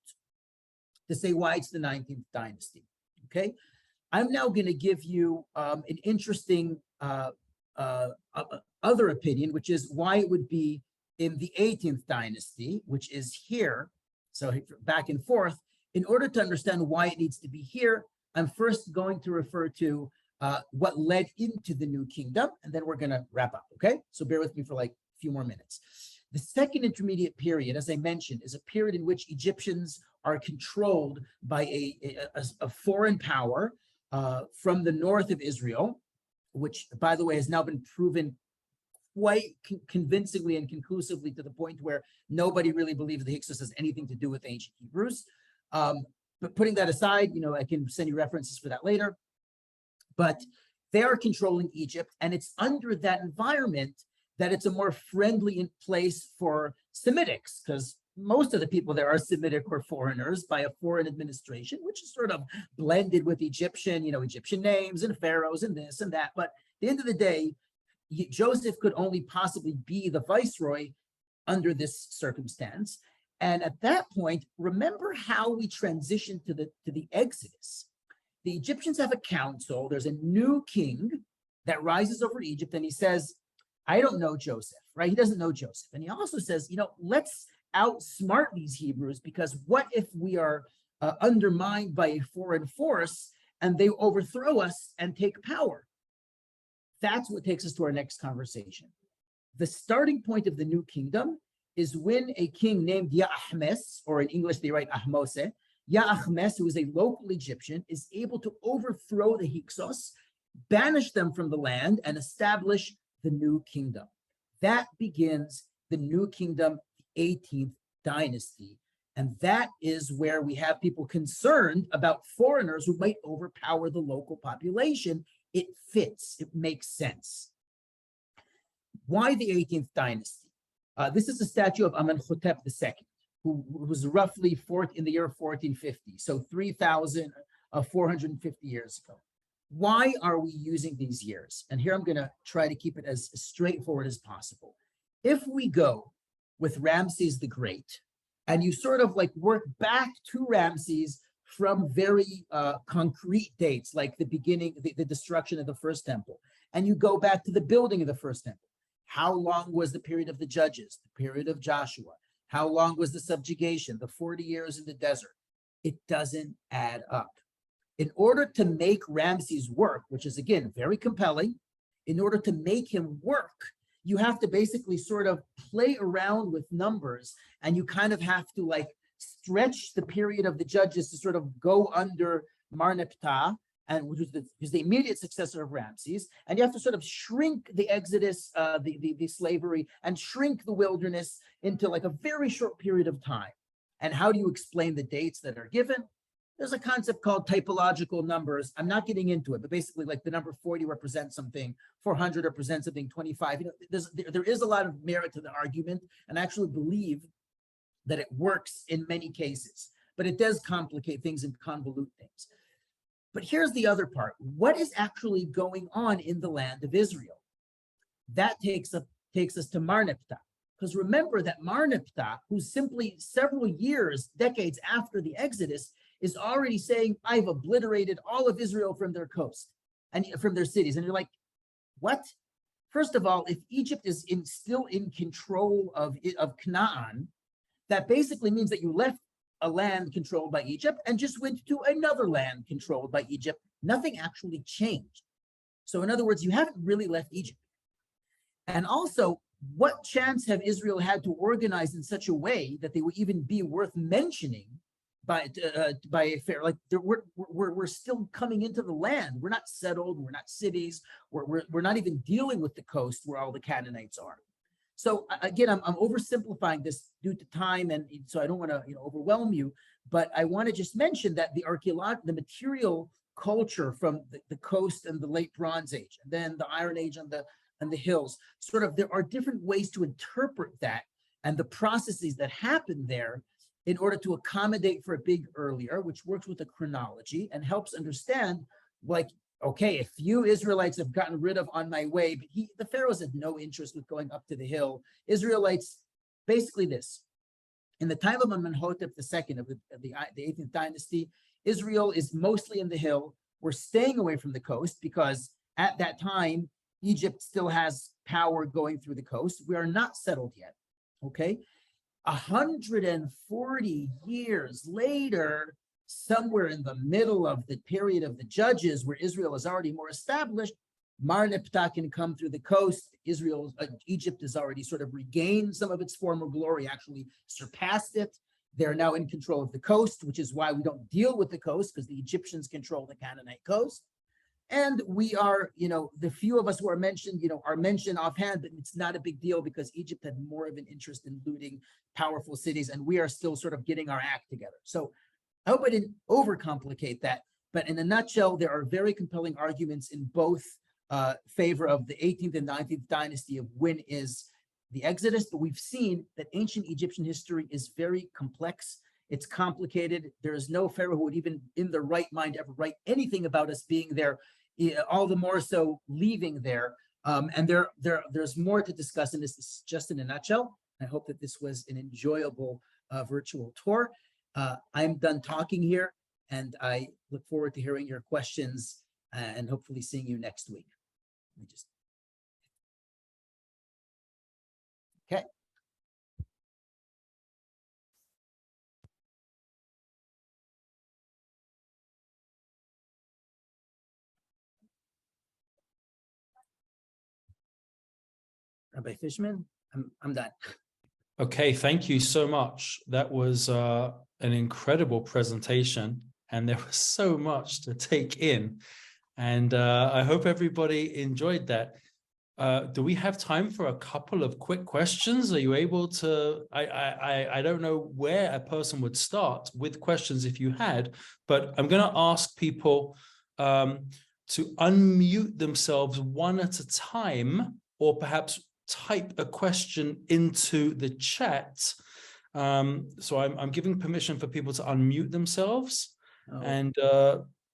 A: to say why it's the 19th dynasty. Okay, I'm now going to give you an interesting other opinion, which is why it would be in the 18th dynasty, which is here. So back and forth. In order to understand why it needs to be here, I'm first going to refer to what led into the New Kingdom, and then we're going to wrap up. Okay, so bear with me for like a few more minutes. The second intermediate period, as I mentioned, is a period in which Egyptians are controlled by a foreign power from the north of Israel, which, by the way, has now been proven quite convincingly and conclusively to the point where nobody really believes the Hyksos has anything to do with ancient Hebrews. But putting that aside, I can send you references for that later. But they are controlling Egypt, and it's under that environment that it's a more friendly place for Semitics, because most of the people there are Semitic or foreigners by a foreign administration, which is sort of blended with Egyptian, Egyptian names and pharaohs and this and that. But at the end of the day, Joseph could only possibly be the viceroy under this circumstance. And at that point, remember how we transitioned to the Exodus. The Egyptians have a council. There's a new king that rises over Egypt, and he says, I don't know Joseph, right? He doesn't know Joseph. And he also says, let's outsmart these Hebrews, because what if we are undermined by a foreign force and they overthrow us and take power? That's what takes us to our next conversation. The starting point of the New Kingdom is when a king named Ya'ahmes, or in English they write Ahmose, Ya'ahmes, who is a local Egyptian, is able to overthrow the Hyksos, banish them from the land, and establish the New Kingdom. That begins the New Kingdom, the 18th dynasty. And that is where we have people concerned about foreigners who might overpower the local population. It fits, it makes sense. Why the 18th dynasty? This is a statue of Amenhotep II, who was roughly in the year 1450, so 3,450 years ago. Why are we using these years? And here I'm going to try to keep it as straightforward as possible. If we go with Ramses the Great, and you sort of like work back to Ramses from very concrete dates, like the beginning, the destruction of the first temple, and you go back to the building of the first temple. How long was the period of the judges, the period of Joshua? How long was the subjugation, the 40 years in the desert? It doesn't add up. In order to make Ramses work, which is, again, very compelling, in order to make him work, you have to basically sort of play around with numbers, and you kind of have to like stretch the period of the judges to sort of go under Mar-Neptah, and which was the immediate successor of Ramses, and you have to sort of shrink the Exodus, the slavery, and shrink the wilderness into like a very short period of time. And how do you explain the dates that are given? There's a concept called typological numbers. I'm not getting into it, but basically like the number 40 represents something, 400 represents something, 25. There is a lot of merit to the argument, and I actually believe that it works in many cases. but it does complicate things and convolute things. But here's the other part. What is actually going on in the land of Israel? That takes us to Mar-Niptah. Because remember that Mar-Niptah, who's simply several years, decades after the Exodus, is already saying, I've obliterated all of Israel from their coast and from their cities. And you're like, what? First of all, if Egypt is still in control of Canaan, that basically means that you left a land controlled by Egypt and just went to another land controlled by Egypt. Nothing actually changed. So in other words, you haven't really left Egypt. And also, what chance have Israel had to organize in such a way that they would even be worth mentioning by a fair, like we're still coming into the land. We're not settled, we're not cities, we're not even dealing with the coast where all the Canaanites are. So again, I'm oversimplifying this due to time, and so I don't want to overwhelm you, but I want to just mention that the material culture from the coast and the late Bronze Age, and then the Iron Age and the hills, sort of there are different ways to interpret that and the processes that happen there in order to accommodate for a big earlier, which works with the chronology and helps understand, like, okay, if you Israelites have gotten rid of on my way, but the pharaohs had no interest with going up to the hill. Israelites, basically this, in the time of Amenhotep II of the 18th dynasty, Israel is mostly in the hill. We're staying away from the coast because at that time, Egypt still has power going through the coast. We are not settled yet, okay? 140 years later, somewhere in the middle of the period of the Judges, where Israel is already more established, Mar-Niptah can come through the coast. Egypt has already sort of regained some of its former glory, actually surpassed it. They're now in control of the coast, which is why we don't deal with the coast, because the Egyptians control the Canaanite coast. And we are, the few of us who are mentioned, are mentioned offhand, but it's not a big deal because Egypt had more of an interest in looting powerful cities, and we are still sort of getting our act together. So I hope I didn't overcomplicate that, but in a nutshell, there are very compelling arguments in both favor of the 18th and 19th dynasty of when is the Exodus, but we've seen that ancient Egyptian history is very complex. It's complicated. There is no pharaoh who would even in their right mind ever write anything about us being there, all the more so leaving there. And there's more to discuss, and this is just in a nutshell. I hope that this was an enjoyable virtual tour. I'm done talking here, and I look forward to hearing your questions and hopefully seeing you next week. Okay. Rabbi Fishman, I'm done.
B: Okay, thank you so much. That was an incredible presentation, and there was so much to take in. And I hope everybody enjoyed that. Do we have time for a couple of quick questions? Are you able to, I don't know where a person would start with questions if you had, but I'm going to ask people to unmute themselves one at a time, or perhaps type a question into the chat. So I'm giving permission for people to unmute themselves. Oh. And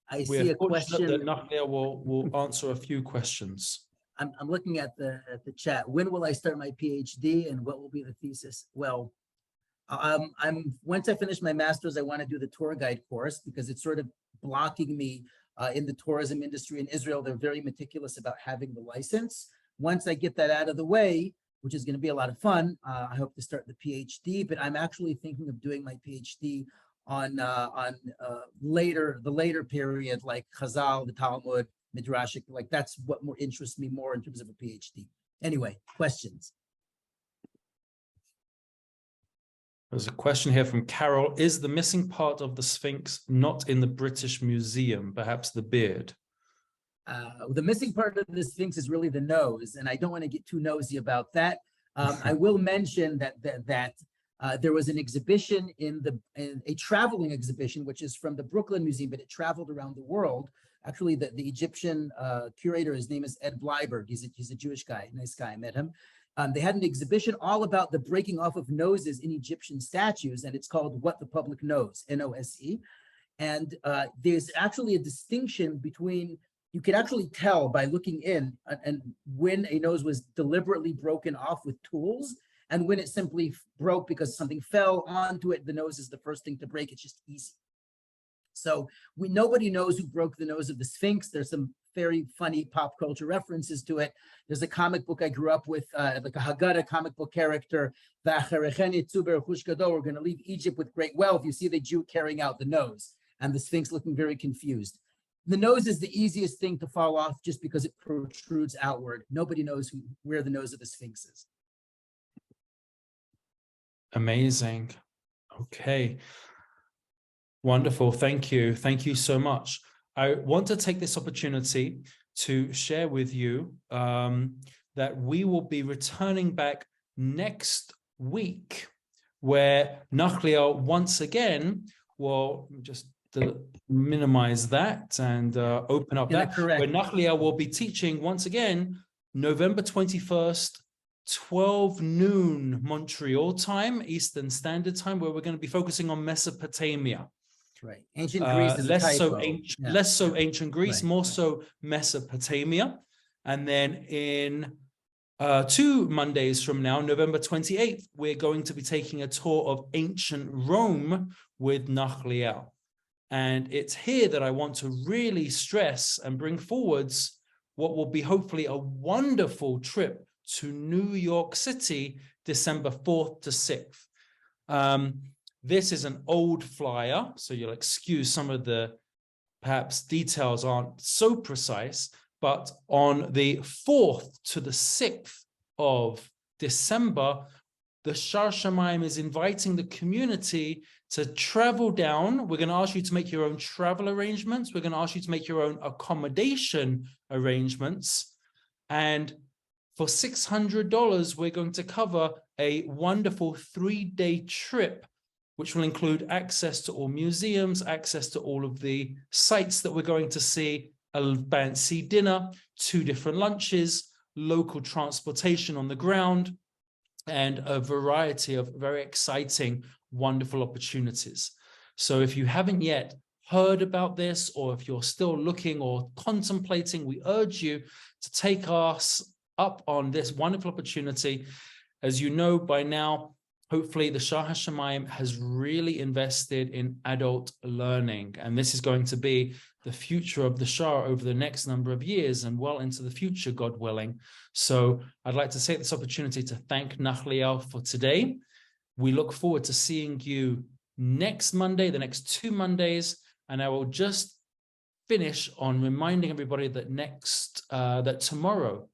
A: I see a question
B: that Nachlia will answer a few questions.
A: I'm looking at the chat. When will I start my PhD, and what will be the thesis? Well, once I finish my master's, I want to do the tour guide course because it's sort of blocking me in the tourism industry in Israel. They're very meticulous about having the license. Once I get that out of the way, which is going to be a lot of fun, I hope to start the PhD. But I'm actually thinking of doing my PhD on the later period, like Chazal, the Talmud, Midrashic. Like that's what more interests me more in terms of a PhD. Anyway, questions.
B: There's a question here from Carol. Is the missing part of the Sphinx not in the British Museum? Perhaps the beard?
A: The missing part of the Sphinx is really the nose, and I don't want to get too nosy about that. I will mention that there was an exhibition a traveling exhibition, which is from the Brooklyn Museum, but it traveled around the world. Actually, the Egyptian curator, his name is Ed Bleiberg. He's a Jewish guy, nice guy. I met him. They had an exhibition all about the breaking off of noses in Egyptian statues, and it's called What the Public Knows, N-O-S-E. And there's actually a distinction between, you can actually tell by looking in and when a nose was deliberately broken off with tools and when it simply broke because something fell onto it. The nose is the first thing to break. It's just easy. So nobody knows who broke the nose of the Sphinx. There's some very funny pop culture references to it. There's a comic book I grew up with, like a Haggadah comic book character. We're going to leave Egypt with great wealth. You see the Jew carrying out the nose and the Sphinx looking very confused. The nose is the easiest thing to fall off just because it protrudes outward. Nobody knows where the nose of the Sphinx is.
B: Amazing. Okay. Wonderful. Thank you. Thank you so much. I want to take this opportunity to share with you that we will be returning back next week, where Nachliel once again will just minimize that and open up that. Where Nachliel will be teaching once again, November 21st, 12 noon Montreal time, Eastern Standard Time, where we're going to be focusing on Mesopotamia.
A: Right. Ancient Greece is less
B: so ancient Greece, more so Mesopotamia. And then in 2 Mondays from now, November 28th, we're going to be taking a tour of ancient Rome with Nachliel. And it's here that I want to really stress and bring forwards what will be hopefully a wonderful trip to New York City, December 4th to 6th. This is an old flyer, so you'll excuse some of the perhaps details aren't so precise, but on the 4th to the 6th of December, the Shar Shamayim is inviting the community to travel down. We're going to ask you to make your own travel arrangements. We're going to ask you to make your own accommodation arrangements. And for $600, we're going to cover a wonderful 3-day trip, which will include access to all museums, access to all of the sites that we're going to see, a fancy dinner, 2 different lunches, local transportation on the ground, and a variety of very exciting, wonderful opportunities. So if you haven't yet heard about this, or if you're still looking or contemplating, we urge you to take us up on this wonderful opportunity. As you know by now, hopefully the Shar HaShamayim has really invested in adult learning, and this is going to be the future of the Shar over the next number of years and well into the future, God willing. So I'd like to take this opportunity to thank Nachliel for today. We look forward to seeing you next Monday, the next 2 Mondays, and I will just finish on reminding everybody that tomorrow,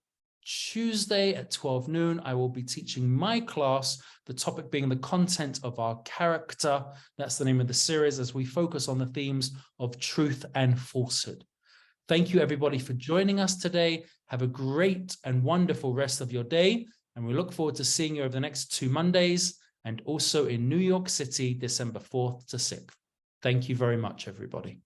B: Tuesday at 12 noon, I will be teaching my class, the topic being the content of our character. That's the name of the series, as we focus on the themes of truth and falsehood. Thank you, everybody, for joining us today. Have a great and wonderful rest of your day, and we look forward to seeing you over the next 2 Mondays, and also in New York City, December 4th to 6th. Thank you very much, everybody.